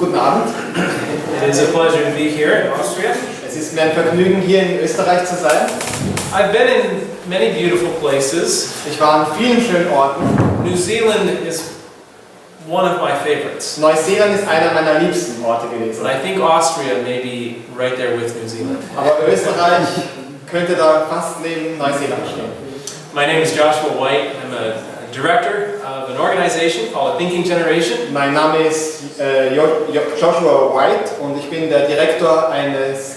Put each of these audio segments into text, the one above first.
Guten Abend. It is a pleasure to be here in Austria. Es ist mir ein Vergnügen, hier in Österreich zu sein. I've been in many beautiful places. Ich war an vielen schönen Orten. New Zealand is one of my favorites. Neuseeland ist einer meiner liebsten Orte gewesen. But I think Austria may be right there with New Zealand. Aber Österreich könnte da fast neben Neuseeland stehen. My name is Joshua White. I'm a director of an organization called Thinking Generation. Mein Name ist Joshua White und ich bin der Direktor eines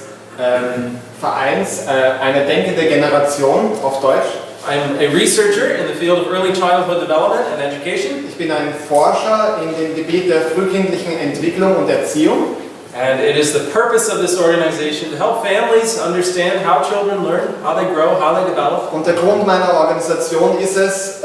Vereins, eine denkende Generation auf Deutsch. I'm a researcher in the field of early childhood development and education. Ich bin ein Forscher in dem Gebiet der frühkindlichen Entwicklung und Erziehung. And it is the purpose of this organization to help families understand how children learn, how they grow, how they develop. Und der Grund meiner Organisation ist es,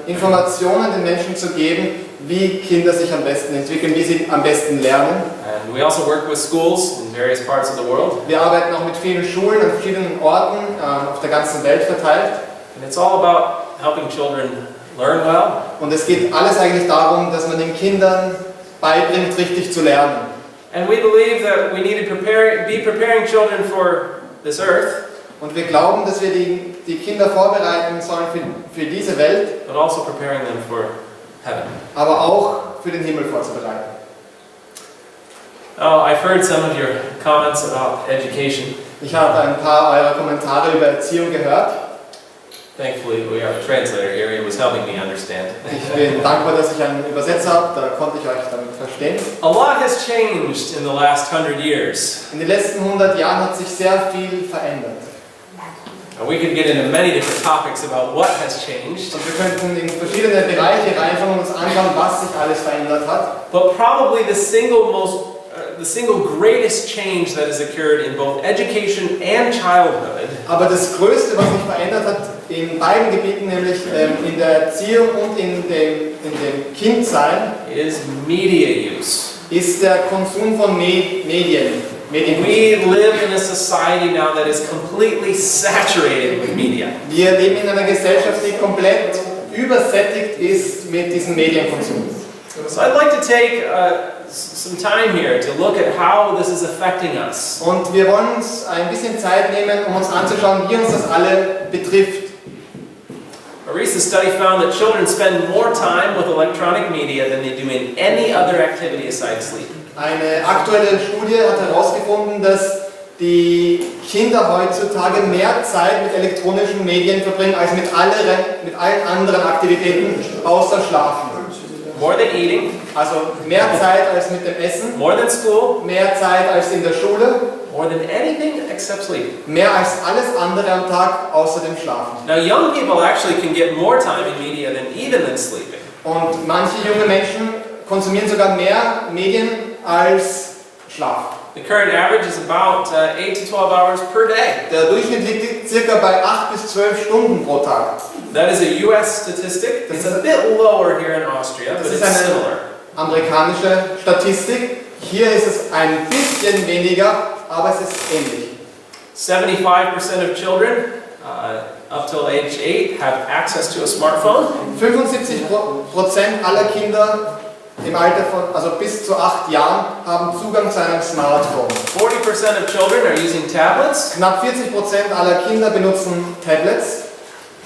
Informationen den Menschen zu geben, wie Kinder sich am besten entwickeln, wie sie am besten lernen. And we also work with schools in various parts of the world. Wir arbeiten auch mit vielen Schulen an verschiedenen Orten auf der ganzen Welt verteilt. And it's all about helping children learn well. Und es geht alles eigentlich darum, dass man den Kindern beibringt, richtig zu lernen. And we believe that we need to be preparing children for this earth. Und wir glauben, dass wir die Kinder vorbereiten sollen für diese Welt, But also preparing them for heaven. aber auch für den Himmel vorzubereiten. Oh, I've heard some of your comments about education. Ich habe ein paar eurer Kommentare über Erziehung gehört. Thankfully, we have a translator here. He was helping me understand. Ich bin dankbar, dass ich einen Übersetzer habe, da konnte ich euch damit verstehen. A lot has changed in the last 100 years. In den letzten 100 Jahren hat sich sehr viel verändert. We could get into many different topics about what has changed. Und wir könnten in verschiedene Bereiche reinschauen und uns anschauen, was sich alles verändert hat. But probably the single greatest change that has occurred in both education and childhood Aber das Größte, was sich verändert hat in beiden Gebieten, nämlich in der Erziehung und in dem Kindsein, is media use. ist der Konsum von Medien. We live in a society now that is completely saturated with media. Wir leben in einer Gesellschaft, die komplett übersättigt ist mit diesem Medienkonsum. So I'd like to take some time here to look at how this is affecting us. Und wir wollen uns ein bisschen Zeit nehmen, um uns anzuschauen, wie uns das alle betrifft. A recent study found that children spend more time with electronic media than they do in any other activity aside sleep. Eine aktuelle Studie hat herausgefunden, dass die Kinder heutzutage mehr Zeit mit elektronischen Medien verbringen als mit allen anderen Aktivitäten außer Schlafen. More than eating. Also mehr Zeit als mit dem Essen, More than school. mehr Zeit als in der Schule, More than anything except sleep. mehr als alles andere am Tag außer dem Schlafen. Now, young people actually can get more time in media than sleeping. Und manche junge Menschen konsumieren sogar mehr Medien als Schlaf. The current average is about 8 to 12 hours per day. Der Durchschnitt liegt circa bei 8 bis 12 Stunden pro Tag. That is a US statistic. It's a bit lower here in Austria, but Das it's ist eine similar. amerikanische Statistik. Hier ist es ein bisschen weniger, aber es ist ähnlich. 75% of children up till age 8 have access to a smartphone. 75% aller Kinder im Alter von, also bis zu 8 Jahren, haben Zugang zu einem Smartphone. 40% of children are using tablets. Knapp 40% aller Kinder benutzen Tablets.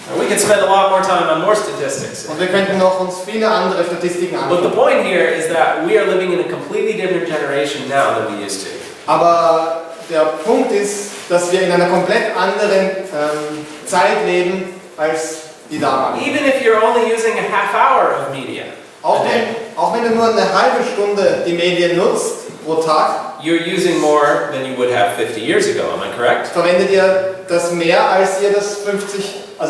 And we could spend a lot more time on more statistics. Und wir könnten noch uns viele andere Statistiken But the anschauen. point here is that we are living in a completely different generation now than we used to. Aber der Punkt ist, dass wir in einer komplett anderen Zeit leben als die damalige. Even if you're only using a half hour of media Auch a day, wenn du nur eine halbe Stunde die Medien nutzt pro Tag, you're using more than you would have 50 years ago, am I correct? verwendet ihr das mehr, als ihr das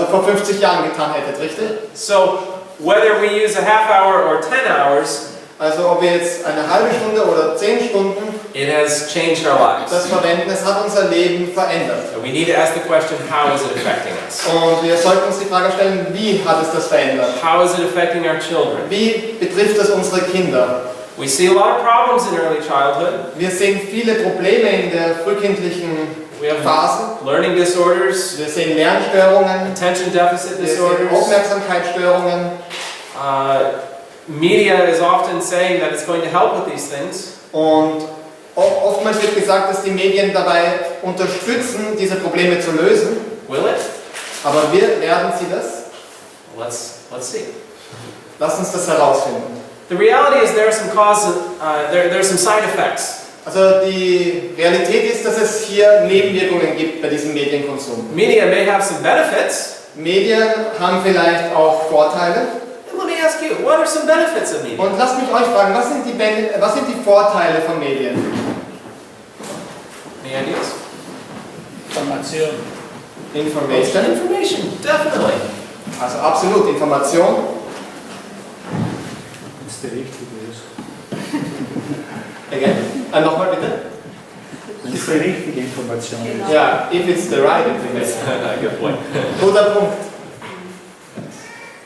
vor 50 Jahren getan hättet, richtig? So, whether we use a half hour or 10 hours, Also ob wir jetzt eine halbe Stunde oder 10 Stunden it has changed our lives. das verwenden, es hat unser Leben verändert. And we need to ask the question, how is it affecting us? Und wir sollten uns die Frage stellen, wie hat es das verändert? How is it affecting our children? Wie betrifft das unsere Kinder? We see a lot of problems in early childhood. Wir sehen viele Probleme in der frühkindlichen We have Phase. learning disorders, Wir sehen Lernstörungen, attention deficit wir sehen disorders. Aufmerksamkeitsstörungen. Media is often saying that it's going to help with these things, Und oftmals wird gesagt, dass die Medien dabei unterstützen, diese Probleme zu lösen. Will it? Aber werden sie das? Let's see. Lass uns das herausfinden. The reality is there are some causes, there are some side effects. Also die Realität ist, dass es hier Nebenwirkungen gibt bei diesem Medienkonsum. Media may have some benefits. Medien haben vielleicht auch Vorteile. And let me ask you, what are some benefits of media? Und lasst mich euch fragen, was sind die Vorteile von Medien? Any ideas? Information. Information, definitely. Also absolut, Information. Das ist die richtige ist. Again. Nochmal bitte. Das ist die richtige Information. Genau. Ja, if it's the right information. Good point. Guter Punkt.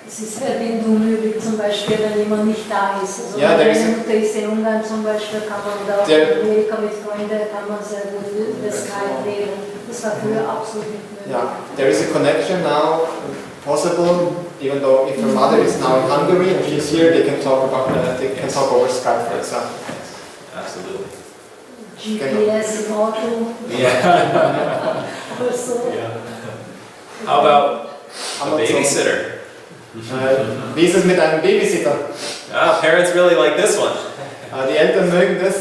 Es ist Verbindung möglich, zum Beispiel, wenn jemand nicht da ist. Also Ja, wenn der ist- meine Mutter ist in Ungarn zum Beispiel, kann man da auch in Amerika mit Freunden, kann man sehr gut über Skype reden. Das war früher absolut nicht möglich. Yeah, there is a connection now possible, even though if your mother is now in Hungary and she's here, they can talk over Skype, for example. Absolutely. GPS im Auto, Yeah. also. How about a Amazon. babysitter? Wie ist es mit einem Babysitter? Parents really like this one. Die Eltern mögen das.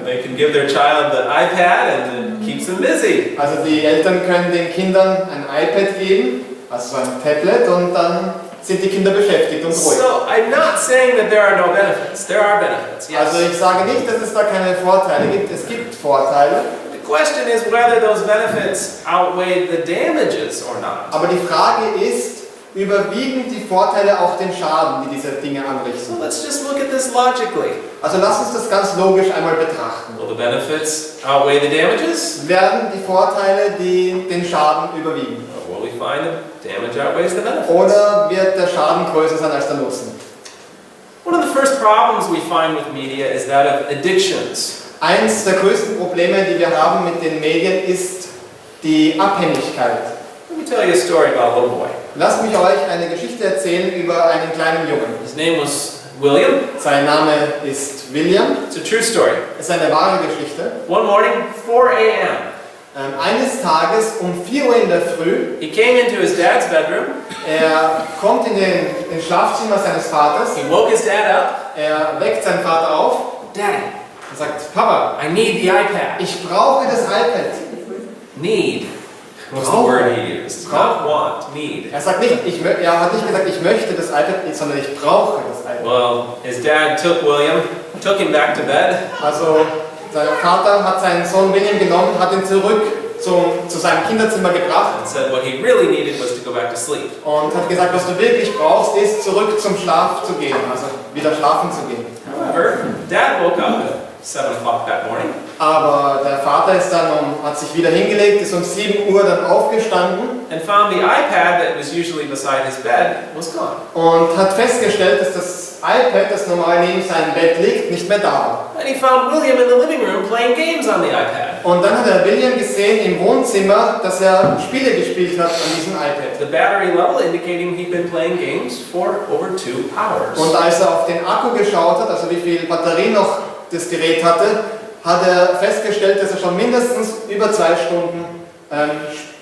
They can give their child the iPad and it keeps them busy. Also die Eltern können den Kindern ein iPad geben, also so ein Tablet, und dann sind die Kinder beschäftigt und ruhig. So I'm not saying that there are no benefits. There are benefits, yes. Also ich sage nicht, dass es da keine Vorteile gibt. Es gibt Vorteile. The question is whether those benefits outweigh the damages or not. Aber die Frage ist, überwiegen die Vorteile auch den Schaden, die diese Dinge So anrichten? let's just look at this logically. Also lass uns das ganz logisch einmal betrachten. Will the benefits outweigh the damages? Werden die Vorteile den Schaden überwiegen? Or will we find that damage outweighs the benefits? Oder wird der Schaden größer sein als der Nutzen? One of the first problems we find with media is that of addictions. Eins der größten Probleme, die wir haben mit den Medien, ist die Abhängigkeit. Let me tell you a story about a little boy. Lasst mich euch eine Geschichte erzählen über einen kleinen Jungen. His name was William. Sein Name ist William. It's a true story. Es ist eine wahre Geschichte. One morning, 4 a.m., Eines Tages um 4 Uhr in der Früh, he came into his dad's bedroom. er kommt in den Schlafzimmer seines Vaters. He woke his dad up. Er weckt seinen Vater auf Daddy, und sagt, Papa, I need the iPad. ich brauche das iPad. Need was the word he used. Not want, need. Er sagt nicht, er hat nicht gesagt, ich möchte das iPad, sondern ich brauche das iPad. Well, his dad took him back to bed. Also sein Vater hat seinen Sohn William genommen, hat ihn zurück zu seinem Kinderzimmer gebracht And said what he really needed was to go back to sleep. und hat gesagt, was du wirklich brauchst, ist zurück zum Schlaf zu gehen, also wieder schlafen zu gehen. However, Dad woke up at 7 o'clock that morning. Aber der Vater hat sich wieder hingelegt, ist um 7 Uhr dann aufgestanden And found the iPad that was usually beside his bed was gone. und hat festgestellt, dass das iPad, das normal neben seinem Bett liegt, nicht mehr da war. And he found William in the living room playing games on the iPad. Und dann hat er William gesehen im Wohnzimmer, dass er Spiele gespielt hat an diesem iPad. The battery level indicating he'd been playing games for over 2 hours. Und als er auf den Akku geschaut hat, also wie viel Batterie noch das Gerät hatte, hat er festgestellt, dass er schon mindestens über 2 Stunden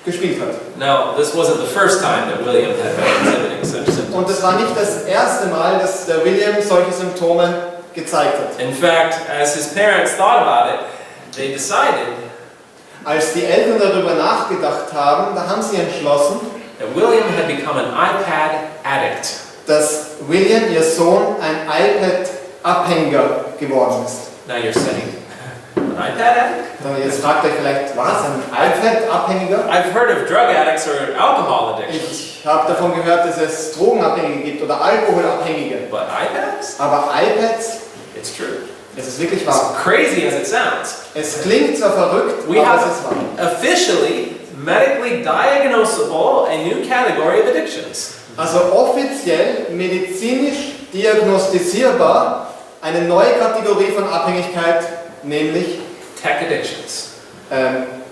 gespielt hat. Now, this wasn't the first time that William had been exhibiting such symptoms. Und es war nicht das erste Mal, dass der William solche Symptome gezeigt hat. In fact, as his parents thought about it, they decided Als die Eltern darüber nachgedacht haben, da haben sie entschlossen, that William had become an iPad addict. dass William, ihr Sohn, ein iPad-Abhängiger geworden ist. Now you're saying, an iPad addict? Dann jetzt fragt ihr vielleicht, was, ein iPad-Abhängiger? I've heard of drug addicts or alcohol addictions, Ich habe davon gehört, dass es Drogenabhängige gibt oder Alkoholabhängige. but iPads? Aber iPads, It's true. das ist wirklich As wahr. crazy as it sounds, Es klingt zwar verrückt, we aber have es ist wahr. officially, medically diagnosable a new category of addictions. Also offiziell medizinisch diagnostizierbar eine neue Kategorie von Abhängigkeit, nämlich Tech addictions.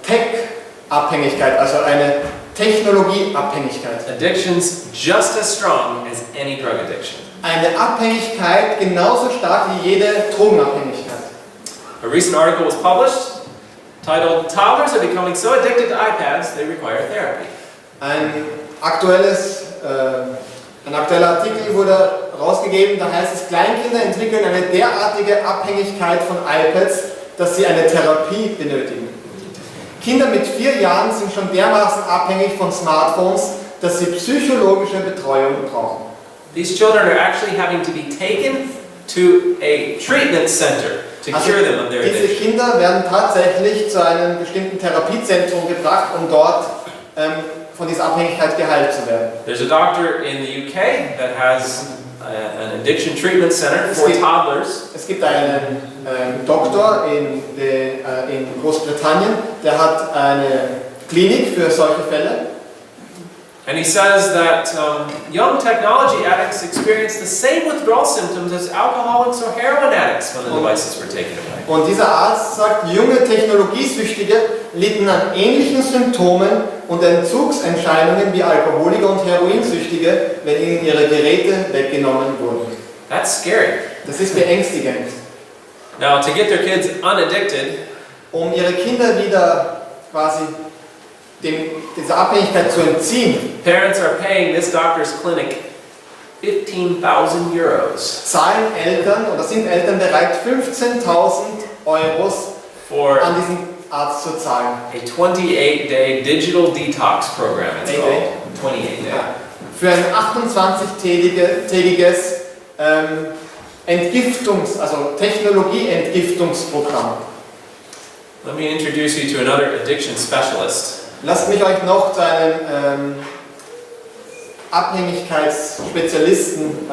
Tech-Abhängigkeit, also eine Technologieabhängigkeit. Addictions just as strong as any drug addiction. Eine Abhängigkeit genauso stark wie jede Drogenabhängigkeit. A recent article was published titled "Toddlers are becoming so addicted to iPads they require therapy." Ein aktueller Artikel wurde rausgegeben, da heißt es, Kleinkinder entwickeln eine derartige Abhängigkeit von iPads, dass sie eine Therapie benötigen. Kinder mit 4 Jahren sind schon dermaßen abhängig von Smartphones, dass sie psychologische Betreuung brauchen. These children are actually having to be taken to a treatment center to cure them of their Diese addiction. Kinder werden tatsächlich zu einem bestimmten Therapiezentrum gebracht, um dort von dieser Abhängigkeit geheilt zu werden. There's a doctor in the UK that has an addiction treatment center for toddlers. Es gibt einen Doktor in Großbritannien, der hat eine Klinik für solche Fälle. And he says that young technology addicts experience the same withdrawal symptoms as alcoholics or heroin addicts when the devices were taken away. Und dieser Arzt sagt, junge Technologiesüchtige litten an ähnlichen Symptomen und Entzugserscheinungen wie Alkoholiker und Heroinsüchtige, wenn ihnen ihre Geräte weggenommen wurden. That's scary. Das ist beängstigend. Now, to get their kids unaddicted, Um ihre Kinder wieder quasi dieser Abhängigkeit zu entziehen, parents are paying this doctor's clinic 15,000 euros zahlen Eltern oder sind Eltern bereit, 15.000 Euros for an diesen Arzt zu zahlen. a 28-day digital detox program. It's 28 called 28-day. Ja. Für ein 28-tägiges also Technologie-Entgiftungsprogramm. Let me introduce you to another addiction specialist. Lasst mich euch noch zu einem Abhängigkeitsspezialisten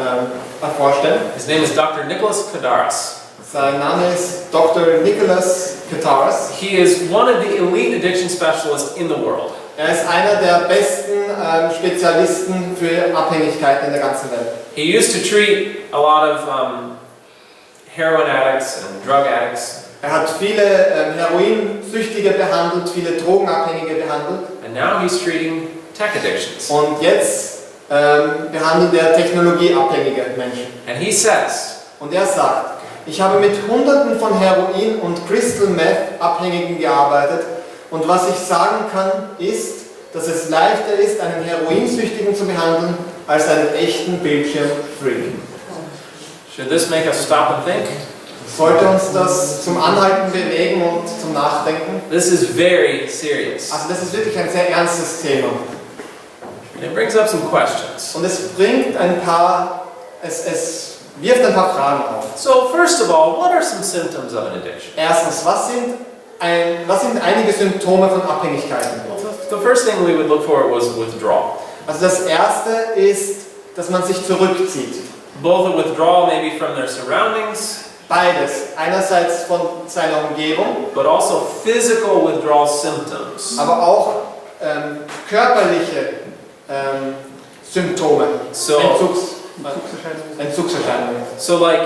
vorstellen. His name is Dr. Nicholas Kadaris. Sein Name ist Dr. Nicholas Kadaris. He is one of the elite addiction specialists in the world. Er ist einer der besten Spezialisten für Abhängigkeiten in der ganzen Welt. He used to treat a lot of heroin addicts and drug addicts. Er hat viele Heroinsüchtige behandelt, viele Drogenabhängige behandelt. And now he's treating tech addictions. Und jetzt behandelt er technologieabhängige Menschen. And he says, Und er sagt, ich habe mit Hunderten von Heroin- und Crystal Meth-Abhängigen gearbeitet. Und was ich sagen kann, ist, dass es leichter ist, einen Heroinsüchtigen zu behandeln, als einen echten Bildschirmfreak. should this make us stop and think? Sollte uns das zum Anhalten bewegen und zum Nachdenken? This is very serious. Also das ist wirklich ein sehr ernstes Thema. And it brings up some questions. Und es wirft ein paar Fragen auf. So first of all, what are some symptoms of an addiction? Erstens, was sind einige Symptome von Abhängigkeiten? Well, the first thing we would look for was withdrawal. Also das erste ist, dass man sich zurückzieht. Both a withdrawal maybe from their surroundings, Beides. Einerseits von seiner Umgebung, but also physical withdrawal symptoms. aber auch körperliche Symptome, So- Entzugserscheinungen. So like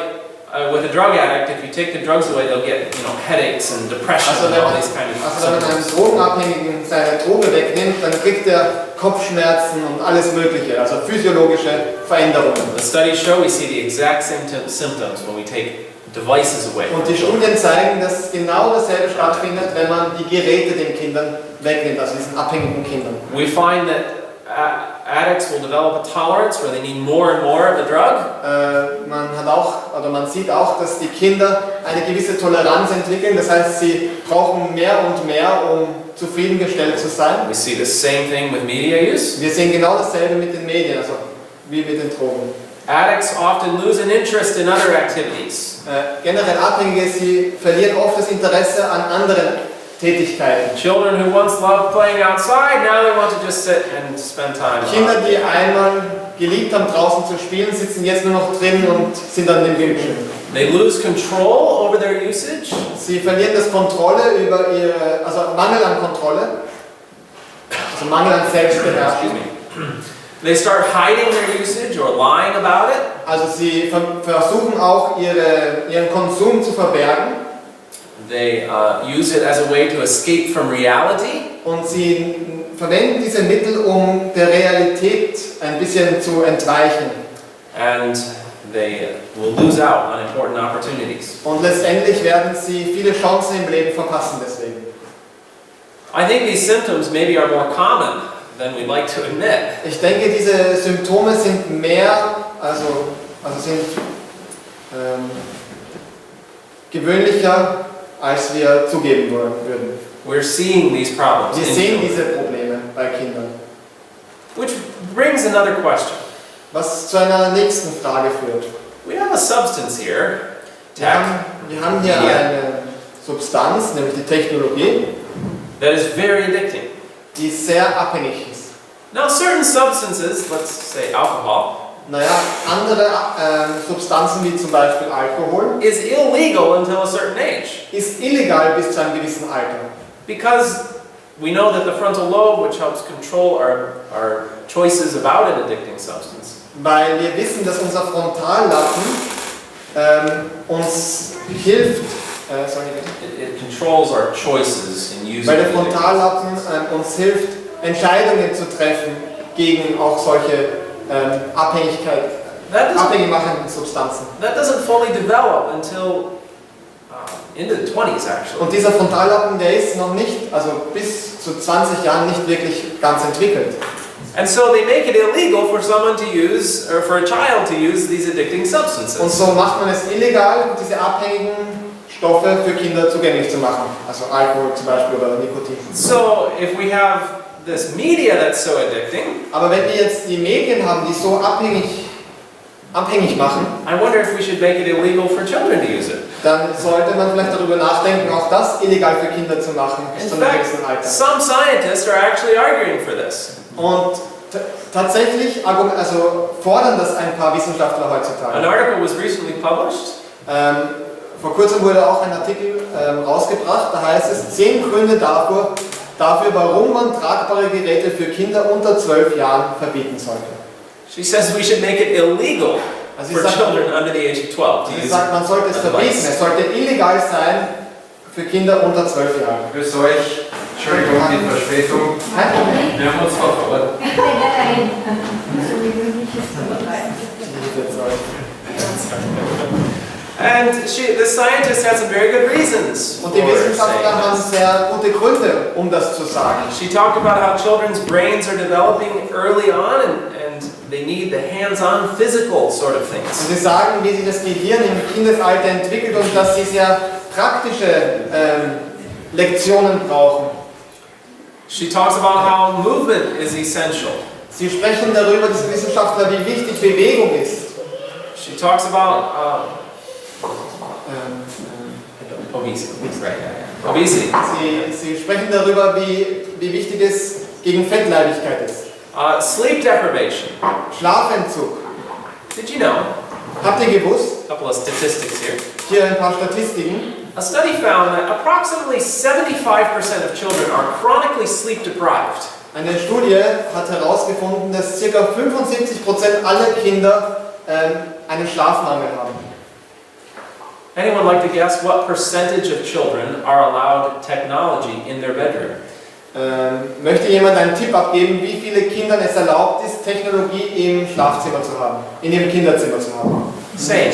with a drug addict, if you take the drugs away, they'll get headaches and depression Also and wenn all man these kind of einem symptoms. Drogenabhängigen seine Droge wegnimmt, dann kriegt er Kopfschmerzen und alles Mögliche, also physiologische Veränderungen. The studies show we see the exact same symptoms when we take devices away. Und die Studien zeigen, dass genau dasselbe stattfindet, wenn man die Geräte den Kindern wegnimmt, also diesen abhängigen Kindern. We find that addicts will develop a tolerance where they need more and more of the drug. Man sieht auch, dass die Kinder eine gewisse Toleranz entwickeln, das heißt, sie brauchen mehr und mehr, um zufriedengestellt zu sein. We see the same thing with media use. Wir sehen genau dasselbe mit den Medien, also wie mit den Drogen. Addicts often lose an interest in other activities. Generell Abhängige, sie verlieren oft das Interesse an anderen Tätigkeiten. Children who once loved playing outside, now they want to just sit and spend time. Kinder, die einmal geliebt haben, draußen zu spielen, sitzen jetzt nur noch drin und sind an dem Bildschirm. They lose control over their usage. Sie verlieren das Kontrolle über Mangel an Kontrolle, also Mangel an Selbstbeherrschung. They start hiding their usage or lying about it. Also sie versuchen auch ihren Konsum zu verbergen. They use it as a way to escape from reality. Und sie verwenden diese Mittel, um der Realität ein bisschen zu entweichen. And they will lose out on important opportunities. Und letztendlich werden sie viele Chancen im Leben verpassen deswegen. I think these symptoms maybe are more common than we'd like to admit. Ich denke, diese Symptome sind mehr, sind gewöhnlicher, als wir zugeben würden. We're seeing these problems. Wir in sehen children. diese Probleme bei Kindern. Which brings another question. Was zu einer nächsten Frage führt. We have a substance here, Wir haben hier Media, eine Substanz, nämlich die Technologie, that is very addicting. die sehr abhängig ist. Now, certain substances, let's say alcohol, Naja, andere Substanzen wie zum Beispiel Alkohol is illegal until a certain age. ist illegal bis zu einem gewissen Alter. Because we know that the frontal lobe, which helps control our choices about an addicting substance, Weil wir wissen, dass unser Frontallappen uns hilft, it controls our choices in using weil der an addicting Frontallappen uns hilft, Entscheidungen zu treffen gegen auch solche abhängig machenden Substanzen. That doesn't fully develop until into the 20s, actually. Und dieser Frontallappen, der ist noch nicht, also bis zu 20 Jahren nicht wirklich ganz entwickelt. And so they make it illegal for someone to use, or for a child to use these addicting Und substances. so macht man es illegal, diese abhängigen Stoffe für Kinder zugänglich zu machen. Also Alkohol zum Beispiel oder Nikotin. So if we have this media that's so addicting, Aber wenn wir jetzt die Medien haben, die so abhängig machen, I wonder if we should make it illegal for children to use it. dann sollte man vielleicht darüber nachdenken, auch das illegal für Kinder zu machen, bis In zu einem fact, gewissen Alter. some scientists are actually arguing for this. Und tatsächlich fordern das ein paar Wissenschaftler An heutzutage. article was recently published Vor kurzem wurde auch ein Artikel rausgebracht, da heißt es 10 Gründe dafür, warum man tragbare Geräte für Kinder unter 12 Jahren verbieten sollte. She says we should make it illegal Also for children under the age of 12 to sie use sagt, man sollte es a verbieten, device. es sollte illegal sein für Kinder unter 12 Jahren. Grüß euch. Entschuldigung, die Verspätung. Kein Problem. Wir haben uns verfolgt. And the scientists had some very good reasons Und for die Wissenschaftler saying haben this. sehr gute Gründe, um das zu sagen. She talked about how children's brains are developing early on and they need the hands-on physical sort of Und things. sie sagen, wie sich das Gehirn im Kindesalter entwickelt und dass sie sehr praktische Lektionen brauchen. She talks about how movement is essential. Sie sprechen darüber, diese Wissenschaftler, wie wichtig Bewegung ist. She talks about obesity. Right, yeah. Obesity. Sie sprechen darüber, wie wichtig es gegen Fettleibigkeit ist. Sleep deprivation. Schlafentzug. Did you know? Habt ihr gewusst? A couple of statistics here. Hier ein paar Statistiken. A study found that approximately 75% of children are chronically sleep deprived. Eine Studie hat herausgefunden, dass ca. 75% aller Kinder einen Schlafmangel haben. Anyone like to guess what percentage of children are allowed technology in their bedroom? Möchte jemand einen Tipp abgeben, wie viele Kindern es erlaubt ist, Technologie im Schlafzimmer zu haben, in ihrem Kinderzimmer zu haben? Same, 75%.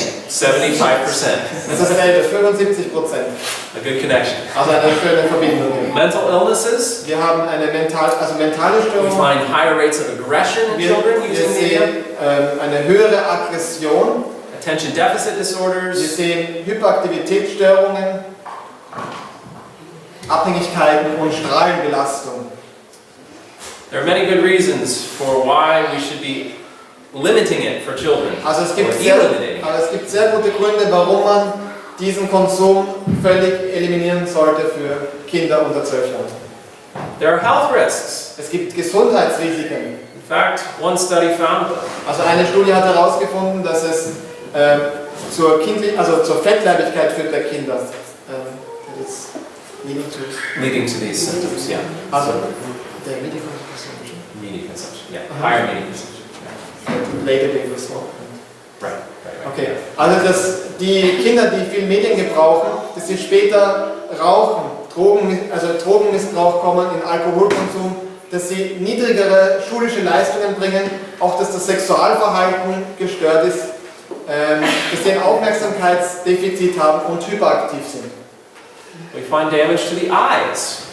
Das ist dasselbe, 75%. A good connection. Also eine schöne Verbindung hier. Mental illnesses. Wir haben eine mentale We Störung. find higher rates of aggression in children Wir using media. sehen eine höhere Aggression. Attention deficit Wir disorders. sehen Hyperaktivitätsstörungen, Abhängigkeiten und Strahlenbelastung. There are many good reasons for why we should be limiting it for children. Also es Or gibt eliminating it. sehr gute Gründe, warum man diesen Konsum völlig eliminieren sollte für Kinder unter 12 Jahren. There are health risks. Es gibt Gesundheitsrisiken. In fact, one study found Also eine Studie hat herausgefunden, dass es zur Fettleibigkeit führt bei Kindern. Das ist leading to these symptoms. Yeah. also der Medienkonsum. Media consumption. Yeah. Higher media consumption. Later being responsible. Right. Okay, also dass die Kinder, die viel Medien gebrauchen, dass sie später rauchen, Drogenmissbrauch kommen, in Alkoholkonsum, dass sie niedrigere schulische Leistungen bringen, auch dass das Sexualverhalten gestört ist dass sie ein Aufmerksamkeitsdefizit haben und hyperaktiv sind. We find damage to the eyes.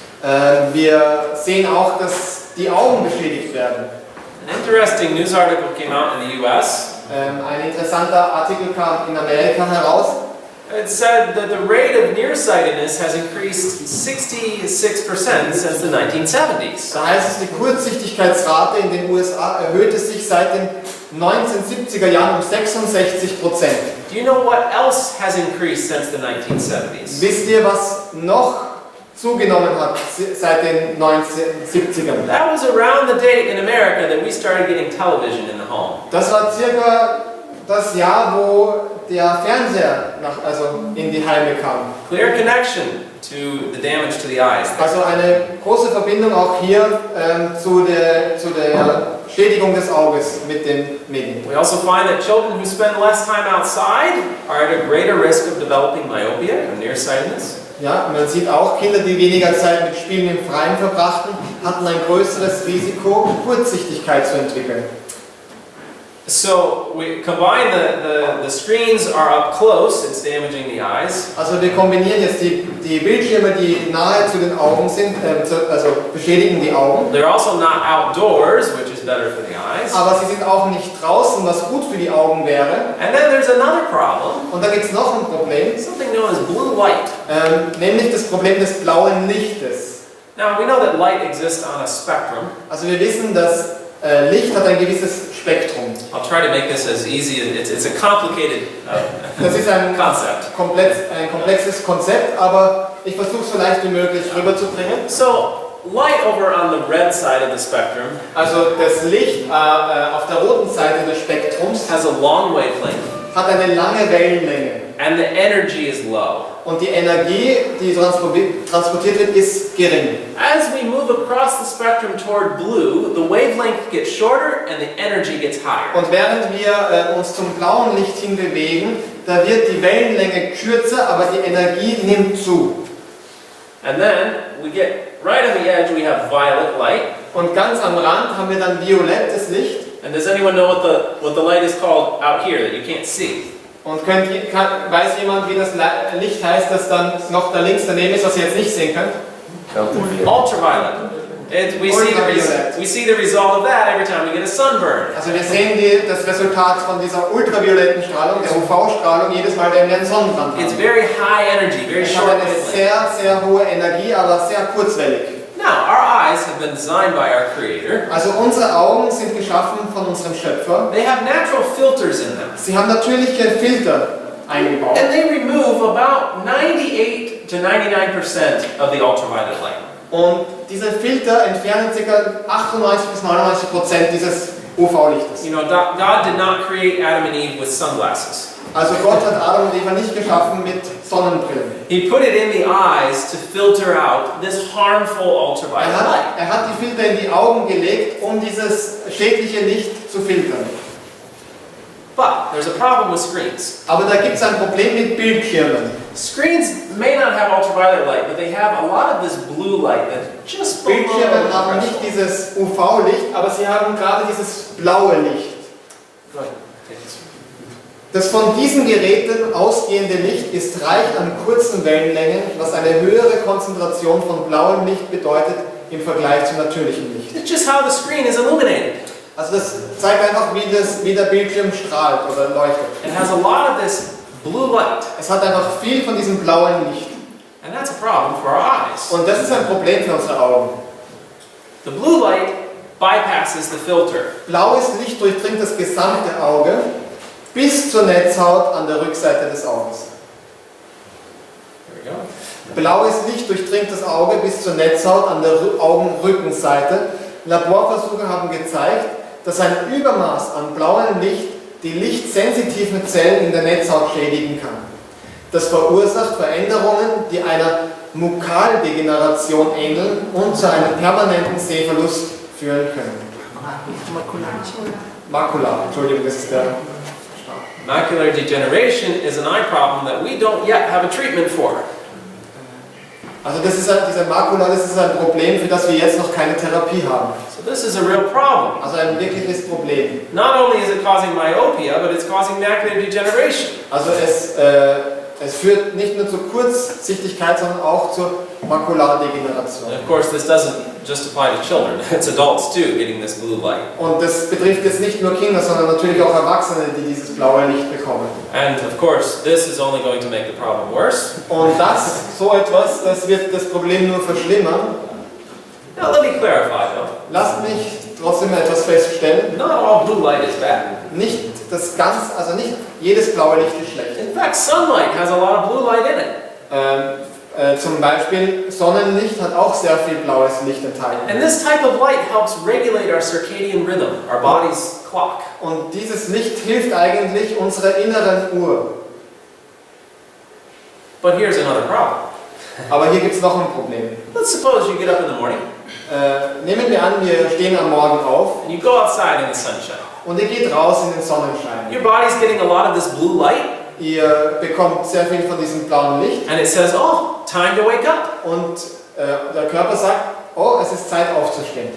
Wir sehen auch, dass die Augen beschädigt werden. An interesting news article came out in the US. Ein interessanter Artikel kam in Amerika heraus. It said that the rate of nearsightedness has increased 66% since the 1970s. Da heißt es, die Kurzsichtigkeitsrate in den USA erhöhte sich seit den 1970er Jahren um 66%. Do you know what else has increased since the 1970s? Wisst ihr, was noch zugenommen hat seit den 1970ern? That was around the date in America that we started getting television in the home. Das war circa das Jahr, wo der Fernseher in die Heime kam. Clear connection to the damage to the eyes. Also eine große Verbindung auch hier zu der Schädigung des Auges mit den Medien. We also find that children who spend less time outside are at a greater risk of developing myopia or nearsightedness. Ja, man sieht auch, Kinder, die weniger Zeit mit Spielen im Freien verbrachten, hatten ein größeres Risiko, Kurzsichtigkeit zu entwickeln. So we combine the screens are up close, it's damaging the eyes. Also wir kombinieren jetzt die Bildschirme, die nahe zu den Augen sind, also beschädigen die Augen. They're also not outdoors, which is better for the eyes. Aber sie sind auch nicht draußen, was gut für die Augen wäre. And then there's another problem. Und da gibt es noch ein Problem, Something known as blue light. nämlich das Problem des blauen Lichtes. Now we know that light exists on a spectrum. Also wir wissen, dass Licht hat ein gewisses Spektrum. I'll try to make this as easy. It's a complicated Das ist ein concept. komplexes Konzept, aber ich versuche es so leicht wie möglich rüberzubringen. So light over on the red side of the spectrum Also das Licht auf der roten Seite des Spektrums has a long wavelength, hat eine lange Wellenlänge and the energy is low. und die Energie, die transportiert wird, ist gering. As we move across the spectrum toward blue, the wavelength gets shorter and the energy gets higher. Und während wir uns zum blauen Licht hin bewegen, da wird die Wellenlänge kürzer, aber die Energie nimmt zu. And then we get right on the edge, we have violet light. Und ganz am Rand haben wir dann violettes Licht. And does anyone know what the light is called out here that you can't see? Und weiß jemand, wie das Licht heißt, das dann noch da links daneben ist, was ihr jetzt nicht sehen könnt? Ultraviolet. We see the result of that every time we get a sunburn. Also wir sehen das Resultat von dieser ultravioletten Strahlung, der UV-Strahlung, jedes Mal, wenn wir einen Sonnenbrand It's haben. very high energy, very Es short hat eine wavelength. sehr, sehr hohe Energie, aber sehr kurzwellig. Now, our eyes have been designed by our Creator. Also unsere Augen sind geschaffen von unserem Schöpfer. They have natural filters in them. Sie haben natürliche Filter eingebaut. And they remove about 98 to 99% of the ultraviolet light. Und diese Filter entfernen ca. 98 bis 99% dieses UV-Lichtes. You know, God did not create Adam and Eve with sunglasses. Also Gott hat Adam und Eva nicht geschaffen mit Sonnenbrillen. He put it in the eyes to filter out this harmful ultraviolet light. Er hat die Filter in die Augen gelegt, um dieses schädliche Licht zu filtern. But there's a problem with screens. Aber da gibt es ein Problem mit Bildschirmen. Screens may not have ultraviolet light, but they have a lot of this blue light that just below Bildschirme the haben nicht threshold. dieses UV-Licht, aber sie haben gerade dieses blaue Licht. Go ahead. Take this. Das von diesen Geräten ausgehende Licht ist reich an kurzen Wellenlängen, was eine höhere Konzentration von blauem Licht bedeutet im Vergleich zum natürlichen Licht. It's just how the screen is illuminated. Also das zeigt einfach, wie der Bildschirm strahlt oder leuchtet. It has a lot of this blue light, Es hat einfach viel von diesem blauen Licht. and that's a problem for our eyes. Und das ist ein Problem für unsere Augen. The blue light bypasses the filter. Blaues Licht durchdringt das gesamte Auge bis zur Netzhaut an der Rückseite des Auges. There we go. Blaues Licht durchdringt das Auge bis zur Netzhaut an der Augenrückenseite. Laborversuche haben gezeigt, dass ein Übermaß an blauem Licht die lichtsensitiven Zellen in der Netzhaut schädigen kann. Das verursacht Veränderungen, die einer Mukaldegeneration ähneln und zu einem permanenten Sehverlust führen können. Makula, Entschuldigung, das ist der... Macular degeneration is an eye problem that we don't yet have a treatment for. Also das ist halt, dieser Makula, das ist ein Problem, für das wir jetzt noch keine Therapie haben. So this is a real problem. Also ein wirkliches Problem. Not only is it causing myopia, but it's causing macular degeneration. Also es führt nicht nur zur Kurzsichtigkeit, sondern auch zur Makulardegeneration. And of course, this doesn't just apply to children. It's adults too getting this blue light. Und das betrifft jetzt nicht nur Kinder, sondern natürlich auch Erwachsene, die dieses blaue Licht bekommen. And of course, this is only going to make the problem worse. Und so etwas, das wird das Problem nur verschlimmern. Now let me clarify though. Lasst mich trotzdem etwas feststellen. Not all blue light is bad. Nicht nicht jedes blaue Licht ist schlecht. In fact, sunlight has a lot of blue light in it. Zum Beispiel Sonnenlicht hat auch sehr viel blaues Licht enthalten. And this type of light helps regulate our circadian rhythm, our body's clock. Und dieses Licht hilft eigentlich unserer inneren Uhr. But here's another problem. Aber hier gibt es noch ein Problem. Let's suppose you get up in the morning Nehmen wir an, wir stehen am Morgen auf and you go outside in the sunshine. und ihr geht raus in den Sonnenschein. Your body's getting a lot of this blue light, Ihr bekommt sehr viel von diesem blauen Licht and it says, oh, time to wake up. und der Körper sagt, oh, es ist Zeit aufzustehen.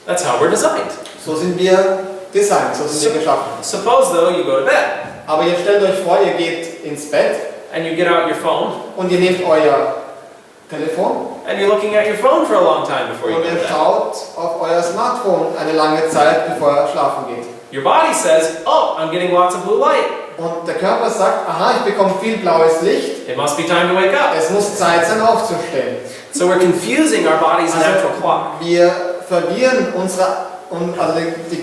That's how we're designed. So sind wir designt, so sind wir geschaffen. Suppose though you go to bed Aber jetzt stellt euch vor, ihr geht ins Bett and you get out your phone und ihr nehmt euer Telefon and you're looking at your phone for a long time before you und go to ihr bed. schaut auf euer Smartphone eine lange Zeit, bevor ihr schlafen geht. Your body says, oh, I'm getting lots of blue light. Und der Körper sagt, aha, ich bekomme viel blaues Licht, It must be time to wake up. es muss Zeit sein aufzustehen. So we're confusing our body's natural clock. Wir verlieren die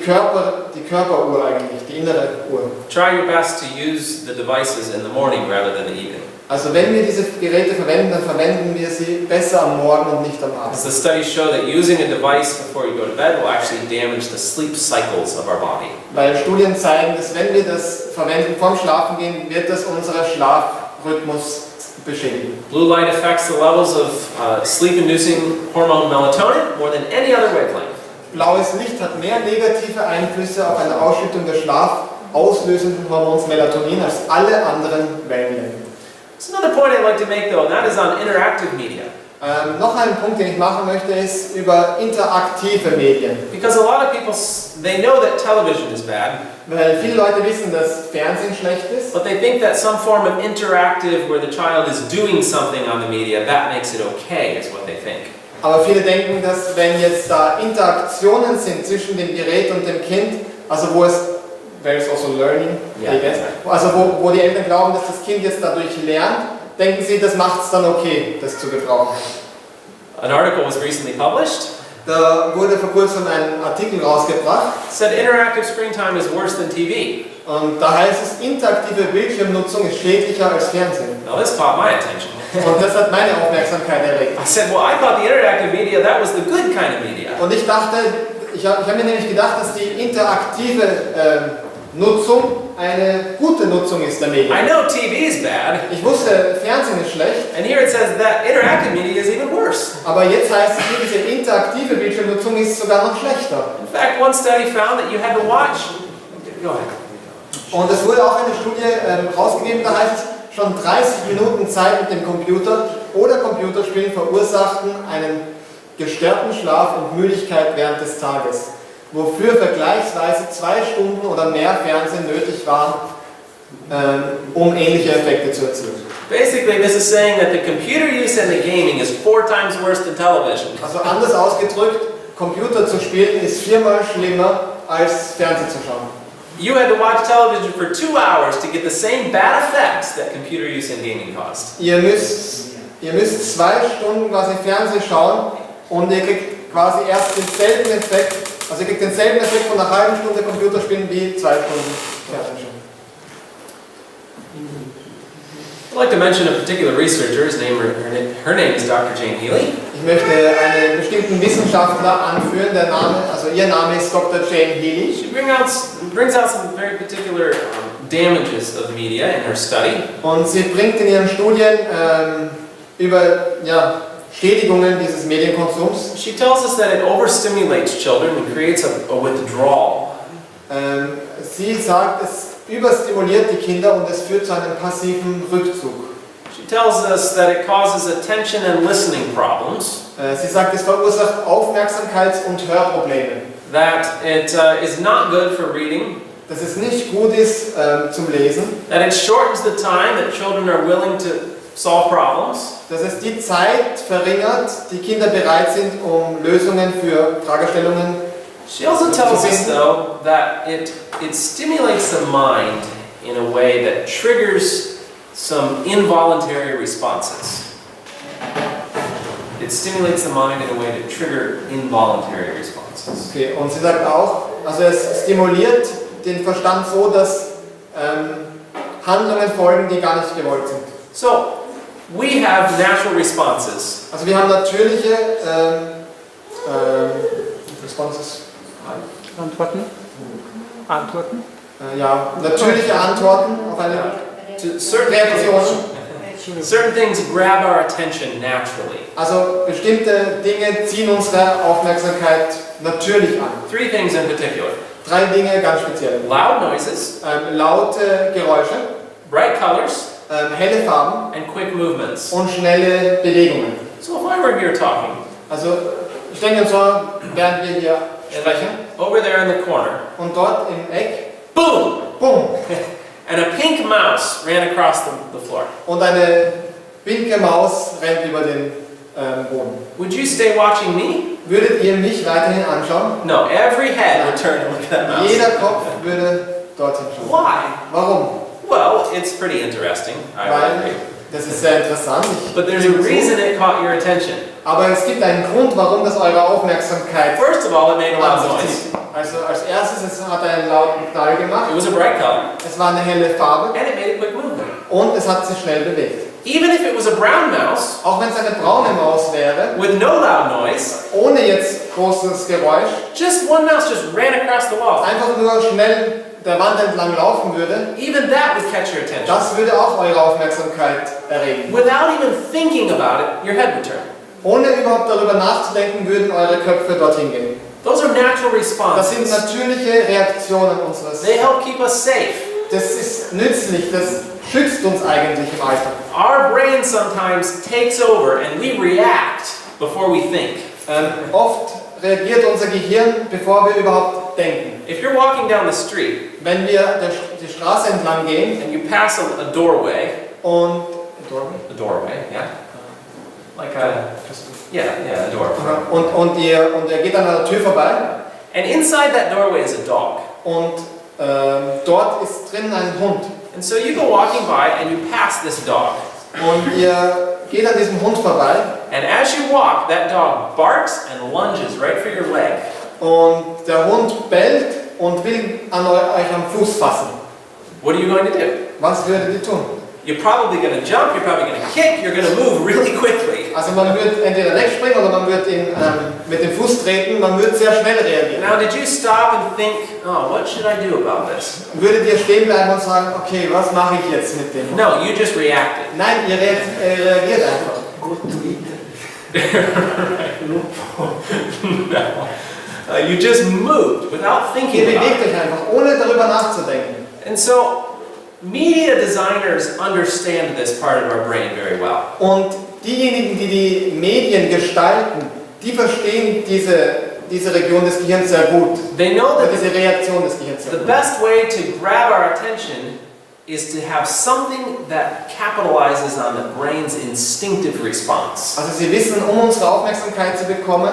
Körperuhr eigentlich, die innere Uhr. Try your best to use the devices in the morning rather than the evening. Also wenn wir diese Geräte verwenden, dann verwenden wir sie besser am Morgen und nicht am As Abend. the studies show that using a device before you go to bed will actually damage the sleep cycles of our body. Weil Studien zeigen, dass wenn wir das verwenden vorm Schlafengehen, wird das unseren Schlafrhythmus beschädigen. Blue light affects the levels of sleep-inducing hormone melatonin more than any other wavelength. Blaues Licht hat mehr negative Einflüsse auf eine Ausschüttung des schlafauslösenden Hormons Melatonin als alle anderen Wellenlängen. There's another point I'd like to make though, and that is on interactive media. Noch ein Punkt, den ich machen möchte, ist über interaktive Medien. Because a lot of people, they know that television is bad, Weil viele Leute wissen, dass Fernsehen schlecht ist, but they think that some form of interactive where the child is doing something on the media, that makes it okay, is what they think. aber viele denken, dass wenn jetzt da Interaktionen sind zwischen dem Gerät und dem Kind, also there is also learning, Ja. I guess, also wo die Eltern glauben, dass das Kind jetzt dadurch lernt, denken sie, das macht es dann okay, das zu gebrauchen. An article was recently published. Da wurde vor kurzem ein Artikel rausgebracht Said interactive screen time is worse than TV. und da heißt es, interaktive Bildschirmnutzung ist schädlicher als Fernsehen. Now this caught my attention. Und das hat meine Aufmerksamkeit erregt. I said, well, I thought the interactive media, that was the good kind of media. Und ich habe mir nämlich gedacht, dass die interaktive Nutzung eine gute Nutzung ist der Medien. I know TV is bad, Ich wusste, Fernsehen ist schlecht, and here it says that interactive media is even worse. aber jetzt heißt es hier, diese interaktive Bildschirmnutzung ist sogar noch schlechter. In fact, one study found that you had to watch. Go ahead. Und es wurde auch eine Studie rausgegeben, da heißt es, schon 30 Minuten Zeit mit dem Computer oder Computerspielen verursachten einen gestörten Schlaf und Müdigkeit während des Tages, wofür vergleichsweise 2 Stunden oder mehr Fernsehen nötig waren, um ähnliche Effekte zu erzielen. Basically, this is saying that the computer use and the gaming is 4 times worse than television. Also anders ausgedrückt, Computer zu spielen ist 4-mal schlimmer als Fernsehen zu schauen. You had to watch television for 2 hours to get the same bad effects that computer use and gaming caused. Ihr müsst 2 Stunden quasi Fernsehen schauen und ihr kriegt quasi erst denselben Effekt, also ihr kriegt denselben Effekt von einer halben Stunde Computerspielen wie 2 Stunden Fernsehen schauen. I'd like to mention a particular researcher. Her name is Dr. Jane Healy. Ich möchte einen bestimmten Wissenschaftler anführen, ihr Name ist Dr. Jane Healy. She brings out some very particular damages of media in her study. Und sie bringt in ihren Studien über Schädigungen dieses Medienkonsums. She tells us that it overstimulates children and creates a withdrawal. Sie sagt, es überstimuliert die Kinder und es führt zu einem passiven Rückzug. She tells us that it causes attention and listening problems, Sie sagt, es verursacht Aufmerksamkeits- und Hörprobleme. that it is not good for reading, Dass es nicht gut ist zum Lesen. that it shortens the time that children are willing to solve problems, Dass es die Zeit verringert, die Kinder bereit sind, um Lösungen für Fragestellungen. She also tells us, though, that it stimulates the mind in a way that triggers some involuntary responses. It stimulates the mind in a way to trigger involuntary responses. Okay, und sie sagt auch, also es stimuliert den Verstand so, dass Handlungen folgen, die gar nicht gewollt sind. So, we have natural responses. Also wir haben natürliche Responses. Antworten? Antworten? Ja, natürliche Antworten auf eine To certain Reaktionen. certain things grab our attention naturally. Also bestimmte Dinge ziehen unsere Aufmerksamkeit natürlich an. 3 things in particular: 3 Dinge ganz speziell. loud noises, Laute Geräusche, bright colors, helle Farben and quick movements. und schnelle Bewegungen. So if I were here talking, Also ich denke uns vor, während wir hier sprechen over there in the corner, und dort im Eck, boom! bumm, And a pink mouse ran across the floor. und eine pinke Maus rennt über den Boden. Would you stay watching me? Würdet ihr mich weiterhin anschauen? No, every head would turn to look at that mouse. Jeder Kopf würde dorthin schauen. Why? Warum? Well, it's pretty interesting, I would agree. Das ist sehr interessant. But there's a reason it caught your attention. Aber es gibt einen Grund, warum das eure Aufmerksamkeit First of all, it made a loud an sich noise. zieht. Also als erstes, es hat einen lauten Knall gemacht, It was a bright color, es war eine helle Farbe and it made a quick movement. und es hat sich schnell bewegt. Even if it was a brown mouse, Auch wenn es eine braune Maus wäre, with no loud noise, ohne jetzt großes Geräusch, just one mouse just ran across the wall. einfach nur schnell der Wand entlang laufen würde, Even that would catch your attention. das würde auch eure Aufmerksamkeit erregen. Without even thinking about it, your head would turn. Ohne überhaupt darüber nachzudenken, würden eure Köpfe dorthin gehen. Those are natural Das sind responses. natürliche Reaktionen unseres. They help keep us safe. Das ist nützlich, das schützt uns eigentlich im Alltag. Our brain sometimes takes over and we react before we think. Oft reagiert unser Gehirn, bevor wir überhaupt denken. If you're walking down the street Wenn wir die Straße entlang gehen and you pass a doorway, und yeah, like a door. und ihr geht an einer Tür vorbei And inside that doorway is a dog. und dort ist drin ein Hund And so you go walking by and you pass this dog. und ihr geht an diesem Hund vorbei And as you walk, that dog barks and lunges right for your leg. und der Hund bellt und will an euch am Fuß fassen. What are you going to do? Was würdet ihr tun? You're probably going to jump, you're probably going to kick, you're going to move really quickly. Also man wird entweder wegspringen oder man wird ihn mit dem Fuß treten, man wird sehr schnell reagieren. Now, did you stop and think, oh, what should I do about this? Würdet ihr stehen bleiben und sagen, okay, was mache ich jetzt mit dem? No, you just reacted. Nein, ihr reagiert einfach. No. You just moved without Ihr thinking about bewegt it. euch einfach, ohne darüber nachzudenken. And so, media designers understand this part of our brain very well. Und diejenigen, die die Medien gestalten, die verstehen diese Region des Gehirns sehr gut. They know Oder that diese Reaktion des Gehirns sehr the gut. best way to grab our attention is to have something that capitalizes on the brain's instinctive response. Also sie wissen, um unsere Aufmerksamkeit zu bekommen,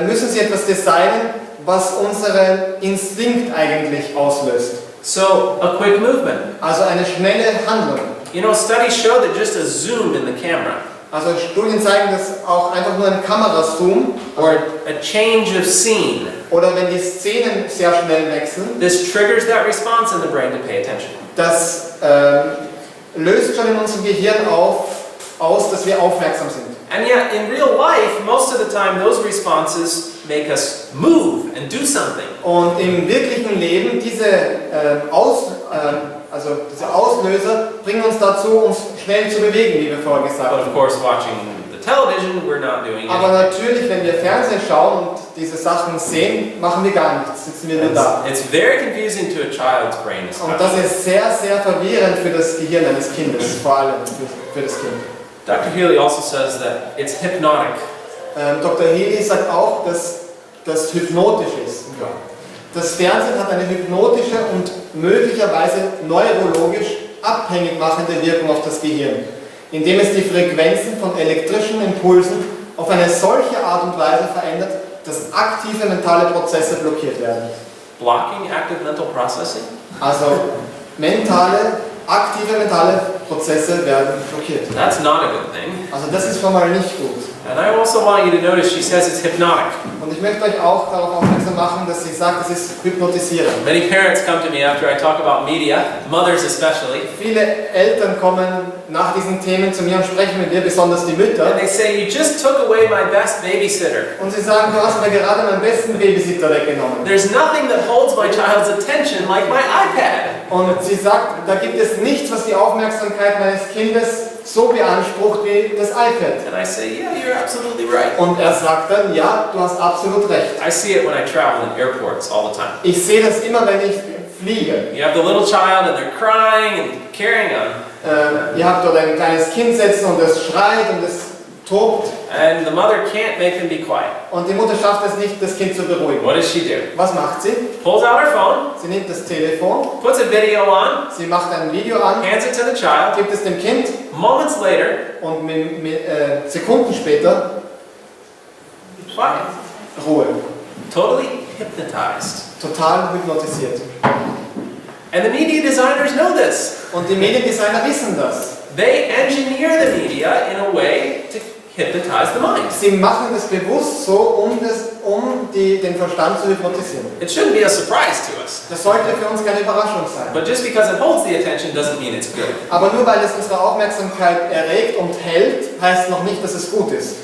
müssen sie etwas designen, was unseren Instinkt eigentlich auslöst. So, a quick movement. Also eine schnelle Handlung. You know, studies show that just a zoom in the camera, Also Studien zeigen, dass auch einfach nur ein Kamerazoom or a change of scene, oder wenn die Szenen sehr schnell wechseln, this triggers that response in the brain to pay attention. das löst schon in unserem Gehirn aus, dass wir aufmerksam sind. And yet, in real life, most of the time, those responses make us move and do something. Und im wirklichen Leben, diese Auslöser bringen uns dazu, uns schnell zu bewegen, wie wir vorher gesagt But of haben. course, watching the television, we're not doing Aber anything. natürlich, wenn wir Fernsehen schauen und diese Sachen sehen, machen wir gar nichts, sitzen wir nur da. It's very confusing to a child's brain Und das especially. ist sehr, sehr verwirrend für das Gehirn eines Kindes, vor allem für das Kind. Dr. Healy also says that it's hypnotic. Dr. Healy sagt auch, dass das hypnotisch ist. Das Fernsehen hat eine hypnotische und möglicherweise neurologisch abhängig machende Wirkung auf das Gehirn, indem es die Frequenzen von elektrischen Impulsen auf eine solche Art und Weise verändert, dass aktive mentale Prozesse blockiert werden. Blocking active mental processing? Also aktive mentale Prozesse werden blockiert. That's not a good thing. Also das ist schon mal nicht gut. And I also want you to notice she says it's hypnotic. Und ich möchte euch auch darauf aufmerksam machen, dass sie sagt, es ist hypnotisierend. Many parents come to me after I talk about media, mothers especially, Viele Eltern kommen nach diesen Themen zu mir und sprechen mit mir, besonders die Mütter. and they say, you just took away my best babysitter. Und sie sagen, du hast mir gerade meinen besten Babysitter weggenommen. There's nothing that holds my child's attention like my iPad. Und sie sagt, da gibt es nichts, was die Aufmerksamkeit meines Kindes so beansprucht wie das iPad. And I say, yeah, you're absolutely right. Und er sagt dann, ja, du hast absolut recht. I see it when I travel in airports all the time. Ich sehe das immer, wenn ich fliege. You have the little child and they're crying and carrying on. Ihr habt dort ein kleines Kind sitzen und es schreit und es tobt. And the mother can't make them be quiet. Und die Mutter schafft es nicht, das Kind zu beruhigen. What does she do? Was macht sie? Pulls out her phone, Sie nimmt das Telefon, puts a video on, sie macht ein Video an, hands it to the child. gibt es dem Kind Moments later, und Sekunden später quiet. Ruhe. Totally hypnotized. Total hypnotisiert. And the media designers know this. Und die Mediendesigner wissen das. They engineer the media in a way to hypnotize the mind. Sie machen das bewusst so, den Verstand zu hypnotisieren. It shouldn't be a surprise to us. Das sollte für uns keine Überraschung sein. But just because it holds the attention doesn't mean it's good. Aber nur weil es unsere Aufmerksamkeit erregt und hält, heißt noch nicht, dass es gut ist.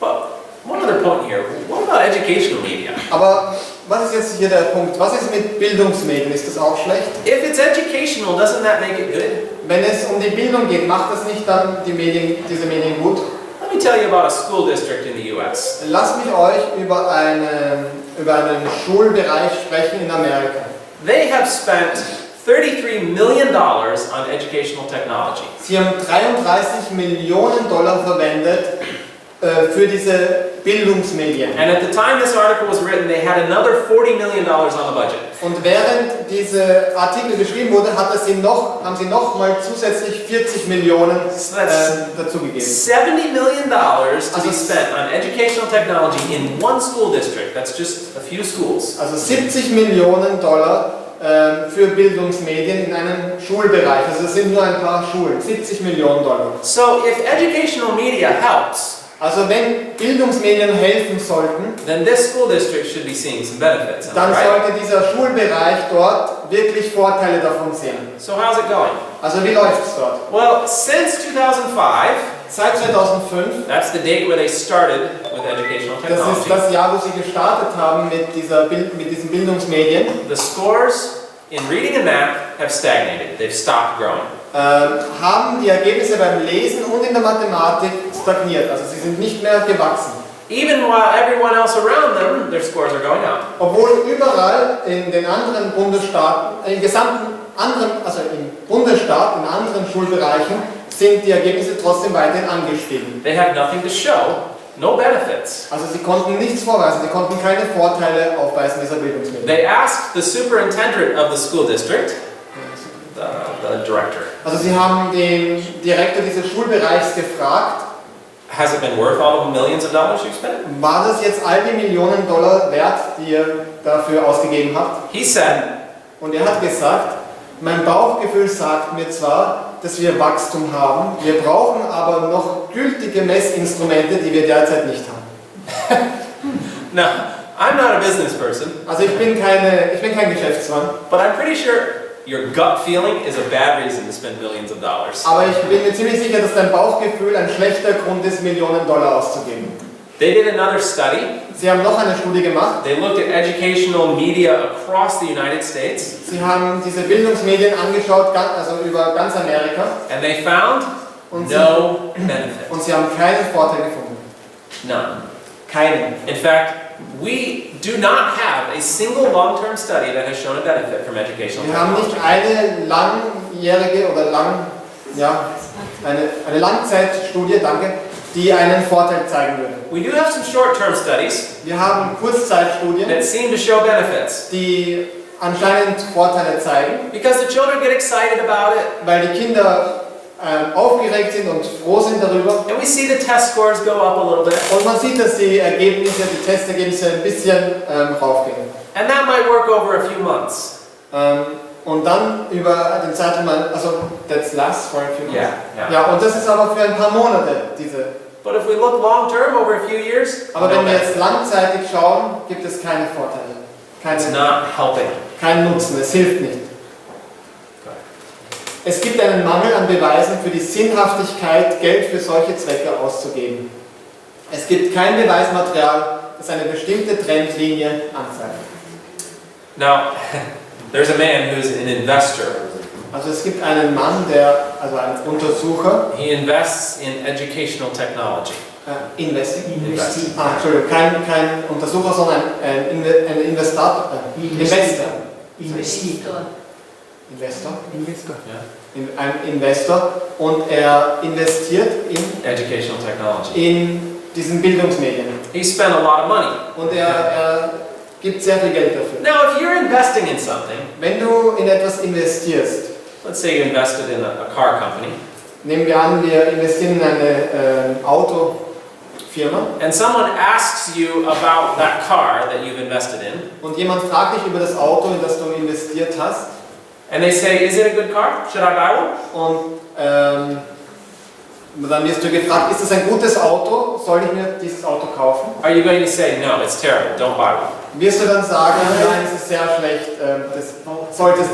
But one other point here. What about educational media? Aber was ist jetzt hier der Punkt? Was ist mit Bildungsmedien? Ist das auch schlecht? If it's educational, doesn't that make it good? Wenn es um die Bildung geht, macht das nicht dann diese Medien gut? Let me tell you about a school district in the US. Lasst mich euch über einen Schulbereich sprechen in Amerika. They have spent $33 million on educational technology. Sie haben 33 Millionen Dollar verwendet für diese Bildungsmedien. And at the time this article was written, they had another $40 million on the budget. Und während dieser Artikel geschrieben wurde, haben sie noch mal zusätzlich 40 Millionen dazugegeben. $70 million to be spent on educational technology in one school district. That's just a few schools. Also 70 Millionen Dollar für Bildungsmedien in einem Schulbereich. Also das sind nur ein paar Schulen. 70 Millionen Dollar. So if educational media helps, Also wenn Bildungsmedien helfen sollten, then this school district should be seeing some benefits, dann right? sollte dieser Schulbereich dort wirklich Vorteile davon sehen. So how's it going? Also wie läuft es dort? Well, since 2005, Seit 2005, that's the date where they started with educational das ist technology, das Jahr, wo sie gestartet haben mit diesen Bildungsmedien, the scores in reading and math have stagnated. They've stopped growing. haben die Ergebnisse beim Lesen und in der Mathematik stagniert. Also sie sind nicht mehr gewachsen. Even while everyone else around them, their scores are going up. Obwohl überall in den anderen Bundesstaaten, im Bundesstaat, in anderen Schulbereichen, sind die Ergebnisse trotzdem weiterhin angestiegen. They have nothing to show, no benefits. Also sie konnten nichts vorweisen, sie konnten keine Vorteile aufweisen dieser Bildungsmittel. They asked the superintendent of the school district, the director, Also sie haben den Direktor dieses Schulbereichs gefragt, has it been worth all of the millions of dollars you've spent? war das jetzt all die Millionen Dollar wert, die ihr dafür ausgegeben habt? He said, Und er hat gesagt, mein Bauchgefühl sagt mir zwar, dass wir Wachstum haben, wir brauchen aber noch gültige Messinstrumente, die wir derzeit nicht haben. now, I'm not a business person, Also ich bin kein Geschäftsmann, but I'm pretty sure your gut feeling is a bad reason to spend millions of dollars. aber ich bin mir ziemlich sicher, dass dein Bauchgefühl ein schlechter Grund ist, Millionen Dollar auszugeben. They did another study. Sie haben noch eine Studie gemacht. They looked at educational media across the United States, Sie haben diese Bildungsmedien angeschaut, also über ganz Amerika. and they found Und No benefit. und sie haben keinen Vorteil gefunden. None. Keinen. In fact, we do not have a single long-term study that has shown a benefit from educational Wir haben technology. nicht eine langjährige oder eine Langzeitstudie, danke, die einen Vorteil zeigen würde. We do have some short-term studies Wir haben Kurzzeitstudien, that seem to show benefits die anscheinend Vorteile zeigen, because the children get excited about it, weil die Kinder aufgeregt sind und froh sind darüber. and we see the test scores go up a little bit, Und man sieht, dass die Testergebnisse ein bisschen raufgehen. and that might work over a few months. Und dann über den Zeitraum, also that's last for a few months. Yeah. Ja, und das ist aber für ein paar Monate, diese. But if we look long-term over a few years, Aber no wenn wir benefit. jetzt langzeitig schauen, gibt es keine Vorteile. It's not helping. Keinen Nutzen, es hilft nicht. Es gibt einen Mangel an Beweisen für die Sinnhaftigkeit, Geld für solche Zwecke auszugeben. Es gibt kein Beweismaterial, das eine bestimmte Trendlinie anzeigt. Now, there's a man who's an investor. Also es gibt einen Mann, also einen Untersucher, He invests in educational technology. Investing? Entschuldigung, kein Untersucher, sondern ein Investor. Investor. Ein Investor, und er investiert Educational technology. in diesen Bildungsmedien. He spent a lot of money. Und er gibt sehr viel Geld dafür. Now, if you're investing in something, Wenn du in etwas investierst, let's say you invested in a car company, nehmen wir an, wir investieren in eine Autofirma, and someone asks you about that car that you've invested in, und jemand fragt dich über das Auto, in das du investiert hast, and they say, is it a good car? Should I buy one? und dann wirst du gefragt, ist das ein gutes Auto, soll ich mir dieses Auto kaufen? Are you going to say, no, it's terrible, don't buy one? Wirst du dann sagen, nein, es ist sehr schlecht, das sollte es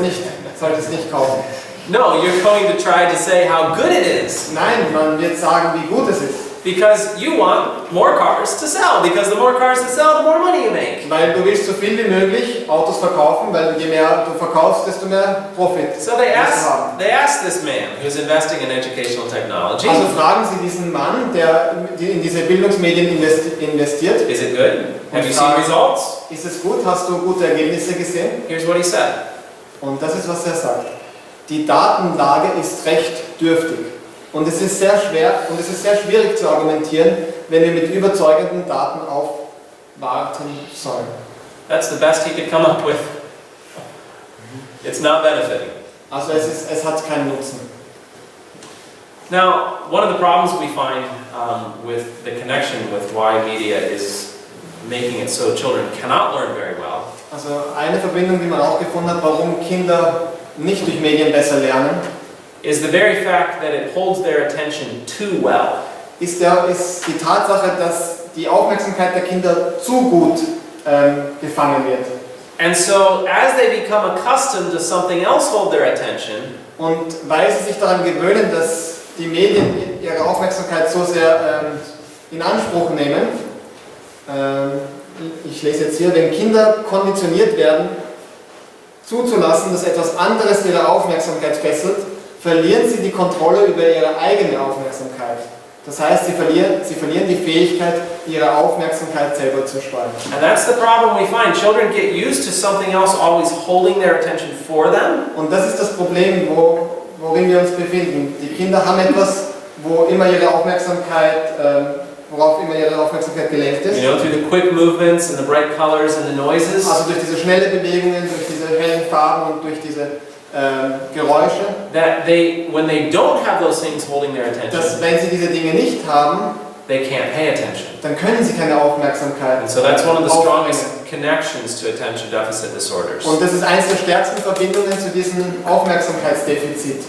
nicht kaufen? No, you're going to try to say how good it is, Nein, man wird sagen, wie gut es ist. because you want more cars to sell, because the more cars to sell, the more money you make. Weil du willst so viel wie möglich Autos verkaufen, weil je mehr du verkaufst, desto mehr Profit So they wirst du haben. asked this man who's investing in educational technology, Also fragen Sie diesen Mann, der in diese Bildungsmedien investiert, is it good? Have you seen fragen, results? ist es gut, hast du gute Ergebnisse gesehen? Here's what he said. Und das ist, was er sagt. Die Datenlage ist recht dürftig. Und es ist sehr schwierig zu argumentieren, wenn wir mit überzeugenden Daten aufwarten sollen. That's the best he could come up with. It's not benefiting. Also es hat keinen Nutzen. Now, one of the problems we find with the connection with Wie Media is making it so children cannot learn very well. Also eine Verbindung, die man auch gefunden hat, warum Kinder nicht durch Medien besser lernen, Is the very fact that it holds their attention too well. ist die Tatsache, dass die Aufmerksamkeit der Kinder zu gut gefangen wird. And so, as they become accustomed to something else hold their attention, Und weil sie sich daran gewöhnen, dass die Medien ihre Aufmerksamkeit so sehr in Anspruch nehmen, ich lese jetzt hier, wenn Kinder konditioniert werden, zuzulassen, dass etwas anderes ihre Aufmerksamkeit fesselt, verlieren sie die Kontrolle über ihre eigene Aufmerksamkeit. Das heißt, sie verlieren die Fähigkeit, ihre Aufmerksamkeit selber zu steuern. and that's the problem we find. Children get used to something else always holding their attention for them, Und das ist das Problem, worin wir uns befinden. Die Kinder haben etwas, worauf immer ihre Aufmerksamkeit gelenkt ist. you know, through the quick movements and the bright colors and the noises. Also durch diese schnelle Bewegungen, durch diese hellen Farben und durch diese Geräusche, That when they don't have those things holding their attention, dass wenn sie diese Dinge nicht haben, they can't pay attention. dann können sie keine Aufmerksamkeit And so that's one of the aufbringen. strongest connections to attention deficit disorders. Und das ist eines der stärksten Verbindungen zu diesem Aufmerksamkeitsdefizit.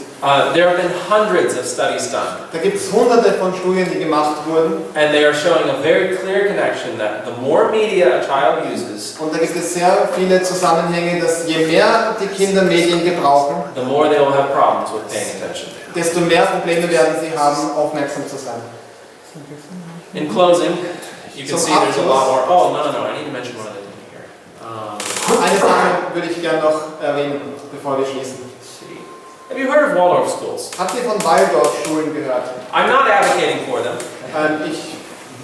There have been hundreds of studies done, Da gibt es hunderte von Studien, die gemacht wurden, and they are showing a very clear connection that the more media a child uses, und da gibt es sehr viele Zusammenhänge, dass je mehr die Kinder Medien gebrauchen, the more they will have problems with paying attention. desto mehr Probleme werden sie haben, aufmerksam zu sein. In closing, you can Zum see there's a lot more. Abschluss. Oh, no, I need to mention one other thing here. Eine Sache würde ich gerne noch erwähnen, bevor wir schließen. Let's see. Have you heard of Waldorf schools? Habt ihr von Waldorf-Schulen gehört? I'm not advocating for them,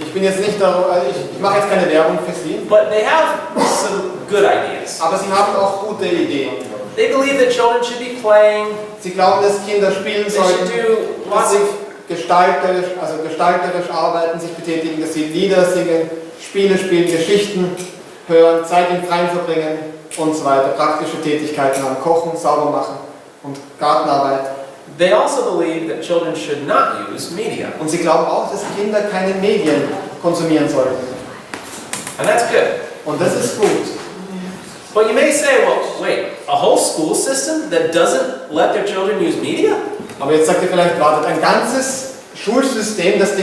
Ich bin jetzt nicht da, also ich mache jetzt keine Werbung für sie, but they have some good ideas. aber sie haben auch gute Ideen. They believe that children should be playing, Sie glauben, dass Kinder spielen they should sollten, do dass lots sie of gestalterisch arbeiten, sich betätigen, dass sie Lieder singen, Spiele spielen, Geschichten hören, Zeit im Freien verbringen und so weiter. Praktische Tätigkeiten haben, kochen, sauber machen und Gartenarbeit. They also believe that children should not use media. Und sie glauben auch, dass Kinder keine Medien konsumieren sollten. And that's good. Und das ist gut. But you may say, well, wait, a whole school system that doesn't let their children use media? Aber jetzt sagt ihr vielleicht, wartet, ein ganzes Schulsystem, das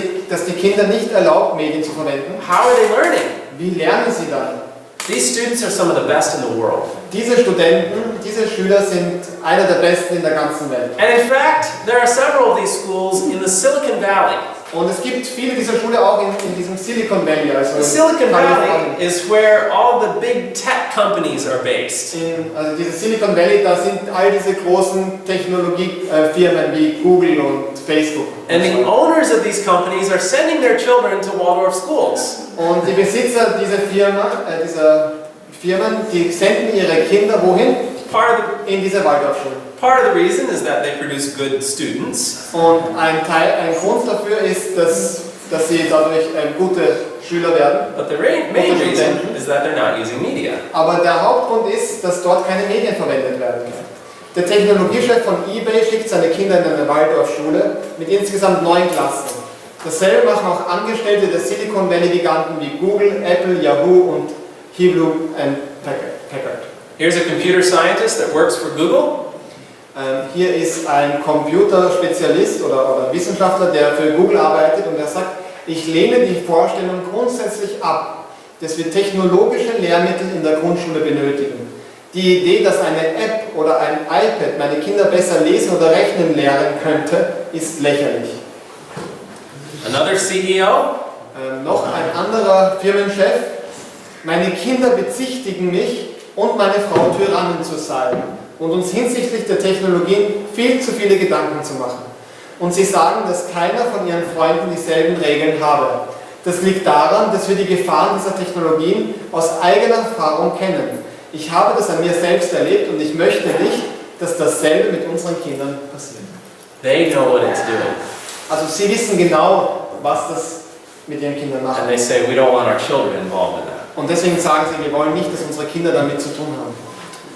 die Kinder nicht erlaubt, Medien zu verwenden. How are they learning? Wie lernen sie dann? These students are some of the best in the world. Diese Studenten, diese Schüler sind einer der besten in der ganzen Welt. And in fact, there are several of these schools in the Silicon Valley. Und es gibt viele dieser Schule auch in diesem Silicon Valley. Also The Silicon Valley is where all the big tech companies are based. Also dieses Silicon Valley, da sind all diese großen Technologiefirmen wie Google und Facebook. And the owners of these companies are sending their children to Waldorf schools. Und die Besitzer dieser Firmen, die senden ihre Kinder wohin? In diese Waldorfschulen. Part of the reason is that they produce good students. Und ein Grund dafür ist, dass sie dadurch gute Schüler werden. But the main reason is that they're not using media. Aber der Hauptgrund ist, dass dort keine Medien verwendet werden. Der Technologiechef von eBay schickt seine Kinder in eine Waldorfschule mit insgesamt 9 Klassen. Dasselbe machen auch Angestellte der Silicon Valley Giganten wie Google, Apple, Yahoo und Hewlett Packard. Here's a computer scientist that works for Google. Hier ist ein Computerspezialist oder Wissenschaftler, der für Google arbeitet, und er sagt, ich lehne die Vorstellung grundsätzlich ab, dass wir technologische Lehrmittel in der Grundschule benötigen. Die Idee, dass eine App oder ein iPad meine Kinder besser lesen oder rechnen lernen könnte, ist lächerlich. Another CEO. Noch ein anderer Firmenchef, meine Kinder bezichtigen mich und meine Frau Tyrannen zu sein und uns hinsichtlich der Technologien viel zu viele Gedanken zu machen. Und sie sagen, dass keiner von ihren Freunden dieselben Regeln habe. Das liegt daran, dass wir die Gefahren dieser Technologien aus eigener Erfahrung kennen. Ich habe das an mir selbst erlebt und ich möchte nicht, dass dasselbe mit unseren Kindern passiert. They know what it's doing. Also sie wissen genau, was das mit ihren Kindern macht. And they say we don't want our children involved in that. Und deswegen sagen sie, wir wollen nicht, dass unsere Kinder damit zu tun haben.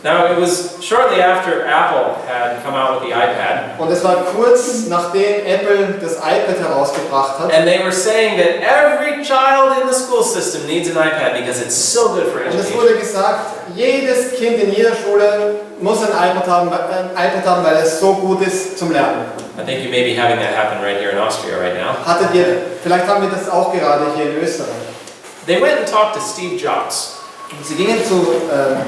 Now, it was shortly after Apple had come out with the iPad. Und es war kurz nachdem Apple das iPad herausgebracht hat. And they were saying that every child in the school system needs an iPad because it's so good for Und es education. wurde gesagt, jedes Kind in jeder Schule muss ein iPad haben, weil es so gut ist zum Lernen. I think you may be having that happen right here in Austria right now. Vielleicht haben wir das auch gerade hier in Österreich. They went and talked to Steve Jobs. Sie gingen zu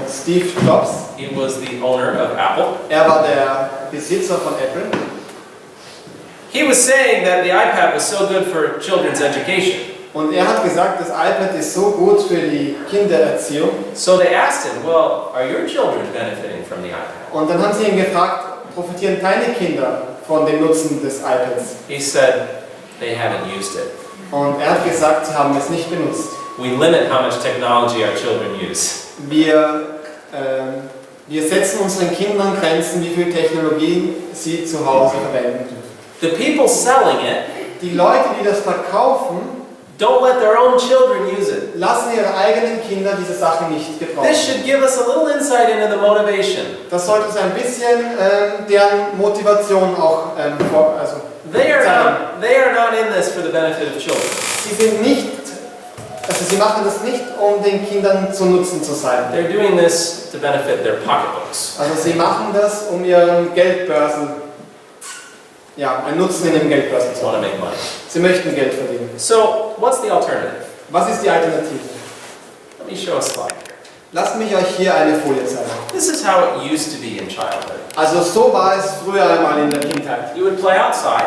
Steve Jobs. He was the owner of Apple. Er war der Besitzer von Apple. He was saying that the iPad was so good for children's education. Und er hat gesagt, das iPad ist so gut für die Kindererziehung. So they asked him, well, are your children benefiting from the iPad? Und dann haben sie ihn gefragt, profitieren deine Kinder von dem Nutzen des iPads? He said, they haven't used it. Und er hat gesagt, sie haben es nicht benutzt. We limit how much technology our children use. Wir setzen unseren Kindern Grenzen, wie viel Technologie sie zu Hause verwenden dürfen. The people selling it Die Leute, die das verkaufen, don't let their own children use it. lassen ihre eigenen Kinder diese Sachen nicht gebrauchen. This should give us a little insight into the motivation. Das sollte uns ein bisschen deren Motivation auch They are zeigen. not in this for the benefit of children. Sie machen das nicht, um den Kindern zu Nutzen zu sein. They're doing this to benefit their pocketbooks. Also sie machen das, um ihren Geldbörsen, einen Nutzen in den Geldbörsen zu Want to haben. make money. Sie möchten Geld verdienen. So, what's the alternative? Was ist die Alternative? Let me show a slide. Lasst mich euch hier eine Folie zeigen. This is how it used to be in childhood. Also so war es früher einmal in der Kindheit. You would play outside.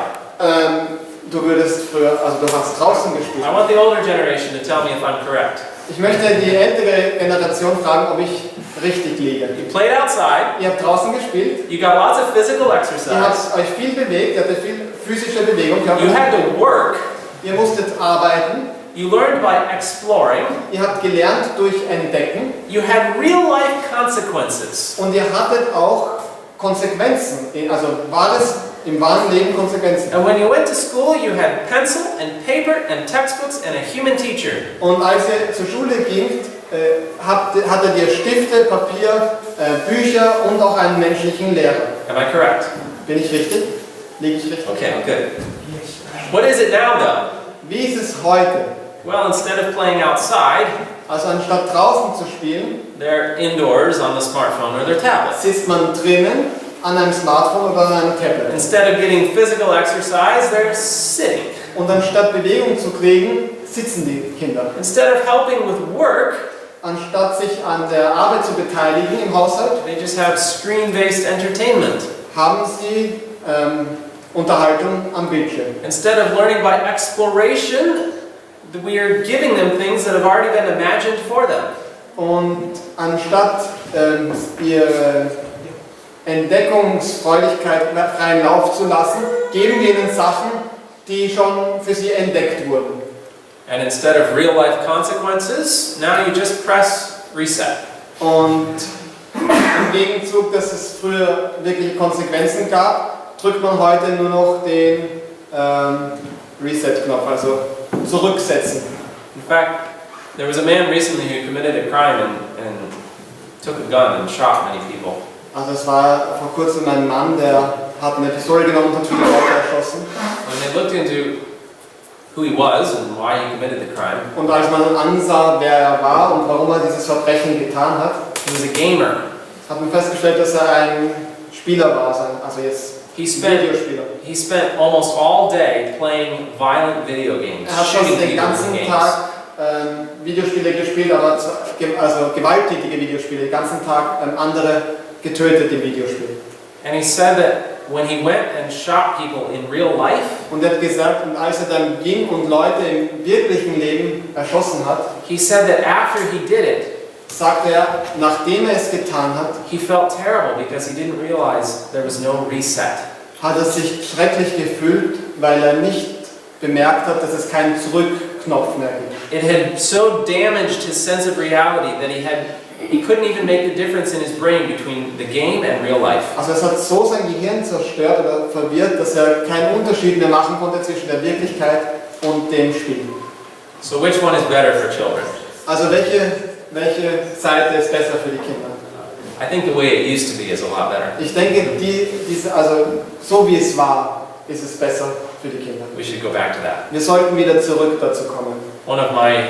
Du hast draußen gespielt. I want the older generation to tell me if I'm correct. Ich möchte die ältere Generation fragen, ob ich richtig liege. You played outside, Ihr habt draußen gespielt, you got lots of physical ihr exercise, habt euch viel bewegt, ihr hattet viel physische Bewegung, you had to work, ihr musstet arbeiten, you learned by exploring, ihr habt gelernt durch Entdecken you had real life consequences. und ihr hattet auch Konsequenzen, also im wahren Leben Konsequenzen. And when you went to school, you had pencil and paper and textbooks and a human teacher. Und als ihr zur Schule gingt, hattet ihr Stifte, Papier, Bücher und auch einen menschlichen Lehrer. Am I correct? Bin ich richtig? Liege ich richtig? Okay, good. What is it now though? Wie ist es heute? Well, instead of playing outside, Also anstatt draußen zu spielen, they're indoors on the smartphone or their tablet. sitzt man drinnen an einem Smartphone oder an einem Tablet. Instead of getting physical exercise, they're sitting. Und anstatt Bewegung zu kriegen, sitzen die Kinder. Instead of helping with work, Anstatt sich an der Arbeit zu beteiligen im Haushalt, they just have screen-based entertainment. haben sie Unterhaltung am Bildschirm. Instead of learning by exploration, we are giving them things that have already been imagined for them. Und anstatt ihre Entdeckungsfreudigkeit freien Lauf zu lassen, geben wir ihnen Sachen, die schon für sie entdeckt wurden. And instead of real-life consequences, now you just press reset. Und im Gegenzug, dass es früher wirklich Konsequenzen gab, drückt man heute nur noch den Reset-Knopf, also zurücksetzen. In fact, there was a man recently who committed a crime and took a gun and shot many people. Also es war vor kurzem ein Mann, der hat eine Pistole genommen und hat viele Leute erschossen. When they looked into who he was and why he committed the crime, Und als man ansah, wer er war und warum er dieses Verbrechen getan hat, he was a gamer. hat man festgestellt, dass er ein Spieler war, also jetzt Videospieler. He spent almost all day playing violent video games, Er hat shooting fast den people ganzen in games. Tag Videospiele gespielt, aber also gewalttätige Videospiele, den ganzen Tag andere getötet im Videospiel. And he said that when he went and shot people in real life, Und er hat gesagt, und als er dann ging und Leute im wirklichen Leben erschossen hat, he said that after he did it, sagte er, nachdem er es getan hat, he felt terrible because he didn't realize there was no reset. hat er sich schrecklich gefühlt, weil er nicht bemerkt hat, dass es keinen Zurückknopf mehr gibt. It had so damaged his sense of reality that he couldn't even make the difference in his brain between the game and real life. Also es hat so sein Gehirn zerstört oder verwirrt, dass er keinen Unterschied mehr machen konnte zwischen der Wirklichkeit und dem Spiel. So which one is better for children? Also welche Seite ist besser für die Kinder? I think the way it used to be is a lot better. Ich denke, so wie es war, ist es besser für die Kinder. We should go back to that. Wir sollten wieder zurück dazu kommen. One of my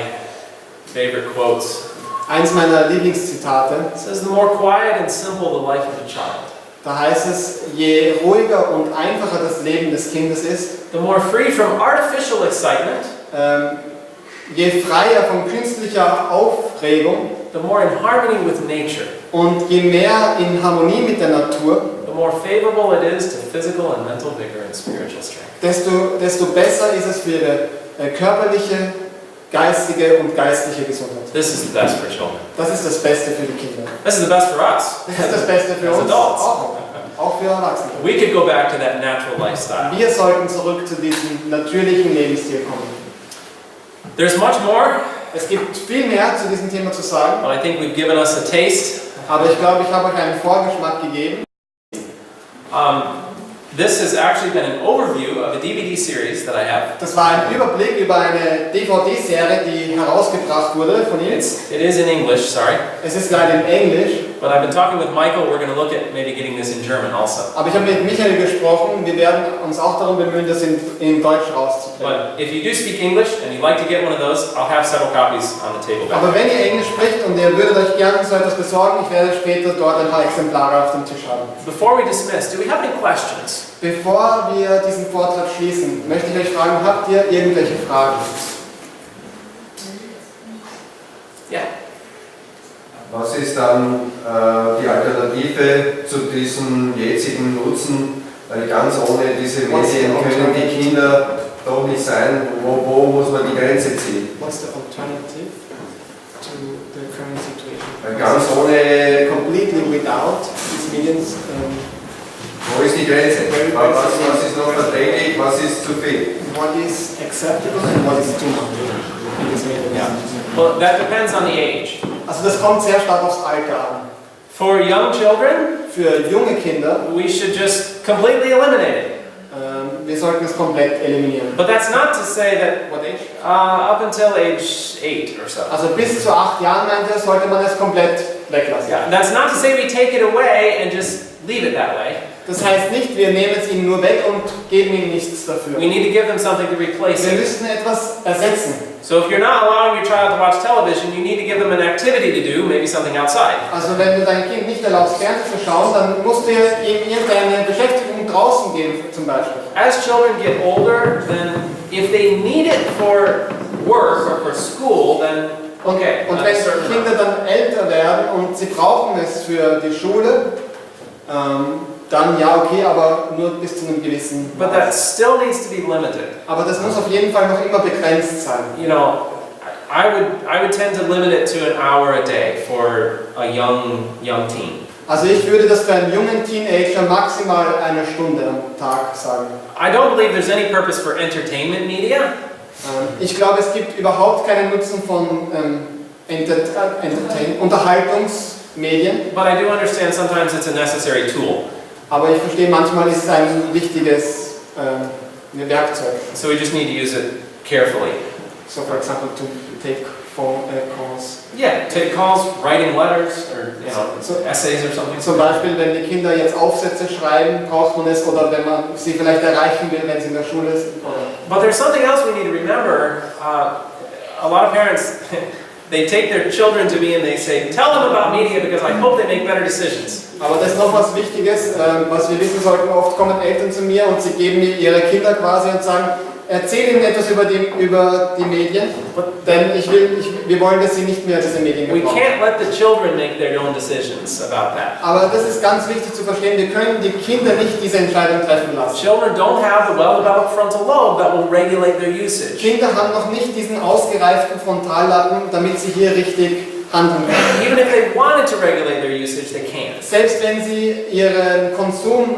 favorite quotes Eins meiner Lieblingszitate, says, "The more quiet and simple the life of a child, da heißt es, je ruhiger und einfacher das Leben des Kindes ist, the more free from artificial excitement, je freier von künstlicher Aufregung the more in harmony with nature, und je mehr in Harmonie mit der Natur, the more favorable it is to physical and mental vigor and spiritual strength." desto besser ist es für ihre körperliche, geistige und geistliche Gesundheit. This is the best for children. Das ist das Beste für die Kinder. This is the best for us. Das ist das Beste für As uns, adults. auch für Erwachsene. We could go back to that natural lifestyle. Wir sollten zurück zu diesem natürlichen Lebensstil kommen. There's much more, Es gibt viel mehr zu diesem Thema zu sagen, but I think we've given us a taste. aber ich glaube, ich habe euch einen Vorgeschmack gegeben. This has actually been an overview of a DVD series that I have. Das war ein Überblick über eine DVD-Serie, die herausgebracht wurde von ihm. It is in English, sorry. Es ist leider in Englisch, But I've been talking with Michael. We're going to look at maybe getting this in German also. aber ich habe mit Michael gesprochen. Wir werden uns auch darum bemühen, das in Deutsch rauszubringen. But if you do speak English and you'd like to get one of those, I'll have several copies on the table back. Aber wenn ihr Englisch spricht und ihr würdet euch gerne so etwas besorgen, ich werde später dort ein paar Exemplare auf dem Tisch haben. Before we dismiss, do we have any questions? Bevor wir diesen Vortrag schließen, möchte ich euch fragen, habt ihr irgendwelche Fragen? Yeah. Was ist dann die Alternative zu diesem jetzigen Nutzen? Weil ganz ohne diese Medien können die Kinder doch nicht sein. Wo muss man die Grenze ziehen? What's the alternative? to the current situation. Ganz ohne, Completely without these mediums. wo ist die Grenze? Was ist noch verträglich, was ist zu viel? What is acceptable and what is too much in these mediums? Yeah. Well, that depends on the age. Also das kommt sehr stark aufs Alter an. For young children, Für junge Kinder, we should just completely eliminate it. wir sollten es komplett eliminieren. But that's not to say that What age? up until age 8 or so. Also bis zu 8 Jahren, meinte er, sollte man es komplett weglassen. Yeah, that's not to say we take it away and just leave it that way. Das heißt nicht, wir nehmen es ihnen nur weg und geben ihnen nichts dafür. We need to give them something to replace Wir it. müssen etwas ersetzen. So if you're not allowing your child to watch television, you need to give them an activity to do, maybe something outside. Also wenn du dein Kind nicht erlaubst, Fernsehen zu schauen, dann musst du ihm irgendeine Beschäftigung draußen geben, zum Beispiel. As children get older, then if they need it for work or for school, then okay. Und wenn Kinder dann älter werden und sie brauchen es für die Schule, dann ja, okay, aber nur bis zu einem gewissen But that still needs to be limited. Aber das muss auf jeden Fall noch immer begrenzt sein. You know, I would tend to limit it to an hour a day for a young teen. Also ich würde das für einen jungen Teenager maximal 1 Stunde am Tag sagen. I don't believe there's any purpose for entertainment media. Ich glaube, es gibt überhaupt keinen Nutzen von Unterhaltungsmedien. But I do understand sometimes it's a necessary tool. Aber ich verstehe, manchmal ist es ein wichtiges Werkzeug. So we just need to use it carefully. So, for example, to take phone calls. Yeah, take calls, writing letters, or essays or something. Zum Beispiel, wenn die Kinder jetzt Aufsätze schreiben, braucht man es, oder wenn man sie vielleicht erreichen will, wenn sie in der Schule sind. But there's something else we need to remember. A lot of parents, they take their children to me and they say, tell them about media because I hope they make better decisions. Aber das ist noch was Wichtiges, was wir wissen sollten. Oft kommen Eltern zu mir und sie geben mir ihre Kinder quasi und sagen, erzähl ihnen etwas über die Medien, denn wir wollen, dass sie nicht mehr diese Medien We bekommen. can't let the children make their own decisions about that. Aber das ist ganz wichtig zu verstehen, wir können die Kinder nicht diese Entscheidung treffen lassen. Children don't have the well-developed frontal lobe that will regulate their usage. Kinder haben noch nicht diesen ausgereiften Frontallappen, damit sie hier richtig handeln können. Even if they wanted to regulate their usage, they can't. Selbst wenn sie ihren Konsum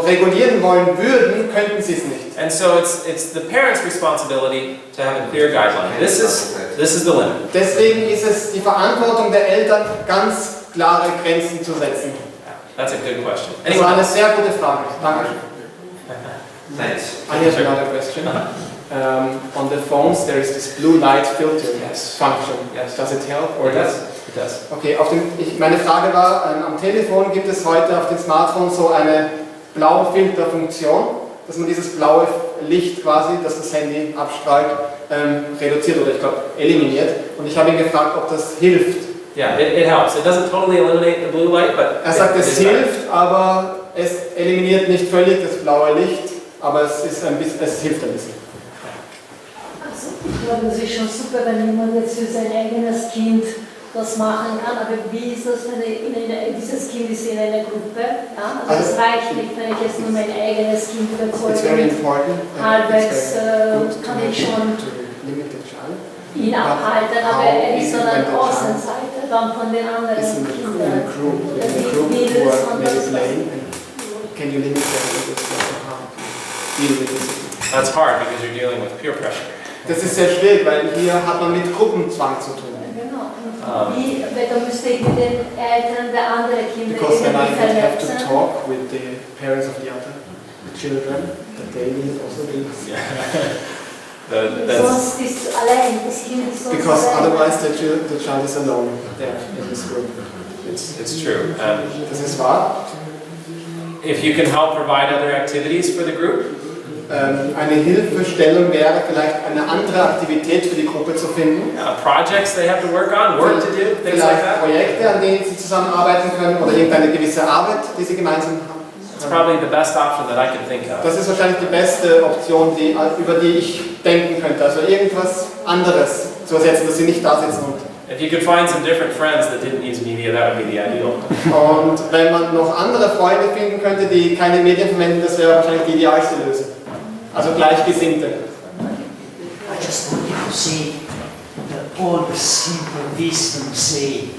regulieren wollen würden, könnten sie es nicht. And so it's the parents' responsibility to have a clear guideline. This is the limit. Deswegen ist es die Verantwortung der Eltern, ganz klare Grenzen zu setzen. That's a good question. Das war eine sehr gute Frage. Danke. Thanks. I have another question. On the phones there is this blue light filter function. Yes. Does it help or does? It does. Okay, meine Frage war, am Telefon gibt es heute auf den Smartphones so eine blaue Filterfunktion, dass man dieses blaue Licht quasi, das das Handy abstrahlt, reduziert oder ich glaube eliminiert. Und ich habe ihn gefragt, ob das hilft. Yeah, it helps. It doesn't totally eliminate the blue light, but Er sagt, es it is hilft, aber es eliminiert nicht völlig das blaue Licht, aber es hilft ein bisschen. Also ich glaube, das ist schon super, wenn jemand jetzt für sein eigenes Kind das machen kann, aber wie ist das, wenn dieses Kind ist in einer Gruppe? Ja? Also es reicht nicht, wenn ich jetzt nur mein eigenes Kind überzeuge. Halbwegs kann ich schon ihn abhalten, aber er ist so eine Außenseite dann von den anderen Kindern. Can you limit That's hard because you're dealing with peer pressure. Das ist sehr schwierig, weil hier hat man mit Gruppenzwang zu tun. Genau. Da müsste ich mit den Eltern der anderen Kinder Because then I would have to verletzen. talk with the parents of the other children, that they need also this. Sonst ist allein, das Kind ist sonst Because allein. otherwise the child is alone there in this room. It's true. Das ist wahr. If you can help provide other activities for the group, Eine Hilfestellung wäre vielleicht eine andere Aktivität für die Gruppe zu finden. projects they have to work on, work to do, things like Vielleicht that. Projekte, an denen sie zusammenarbeiten können oder irgendeine gewisse Arbeit, die sie gemeinsam haben. It's probably the best option that I can think of. Das ist wahrscheinlich die beste Option, über die ich denken könnte. Also irgendwas anderes zu ersetzen, dass sie nicht da sitzen. If you could find some different friends that didn't use media, that would be the ideal. Und wenn man noch andere Freunde finden könnte, die keine Medien verwenden, das wäre wahrscheinlich die idealste Lösung. Also Gleichgesinnte. I just want you to see all the simple wisdom say,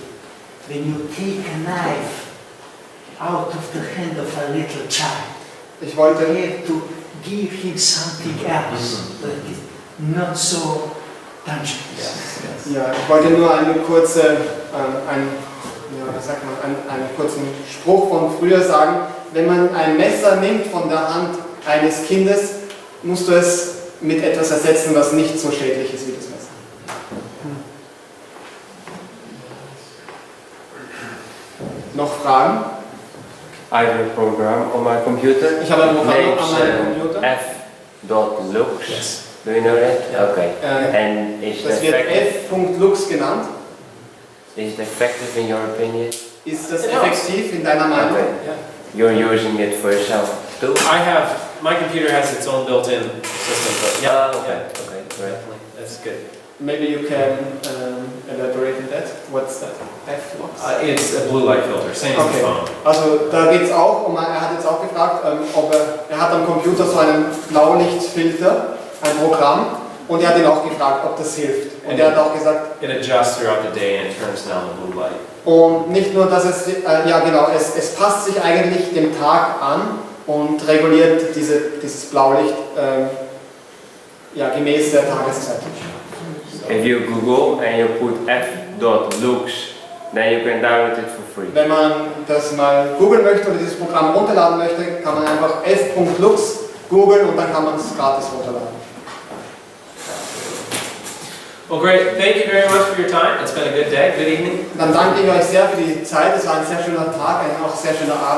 when you take a knife out of the hand of a little child, Ich you wollte, have to give him something else that is not so tangible. ja, ich wollte nur eine kurze, einen kurzen Spruch von früher sagen. Wenn man ein Messer nimmt von der Hand eines Kindes, musst du es mit etwas ersetzen, was nicht so schädlich ist wie das Messer. Noch Fragen? I have a program on my computer. Ich habe ein Programm Names, an meinem Computer. f.looks. Yes. Do you know that? Ja. Okay. And is Das it wird effective? f.lux genannt. Is it effective in your opinion? Ist das effektiv in deiner Meinung? Okay. You're using it for yourself too? My computer has its own built-in system, but yeah, Okay. yeah, Okay. Great. definitely, that's good. Maybe you can elaborate on that. What's that? F.lux? It's a blue light filter, same as the Okay. phone. Also da geht es auch er hat jetzt auch gefragt, ob er hat am Computer so einen Blaulichtfilter, ein Programm, und er hat ihn auch gefragt, ob das hilft. Und er hat auch gesagt, It adjusts throughout the day and it turns down the blue light. und nicht nur, dass es, es passt sich eigentlich dem Tag an und reguliert dieses Blaulicht gemäß der Tageszeit. If you Google and you put f.looks, then you can download it for free. Wenn man das mal googeln möchte oder dieses Programm runterladen möchte, kann man einfach f.lux googeln und dann kann man es gratis runterladen. Well, great. Thank you very much for your time. It's been a good day. Good evening. Dann danke ich euch sehr für die Zeit. Es war ein sehr schöner Tag, ein auch sehr schöner Abend.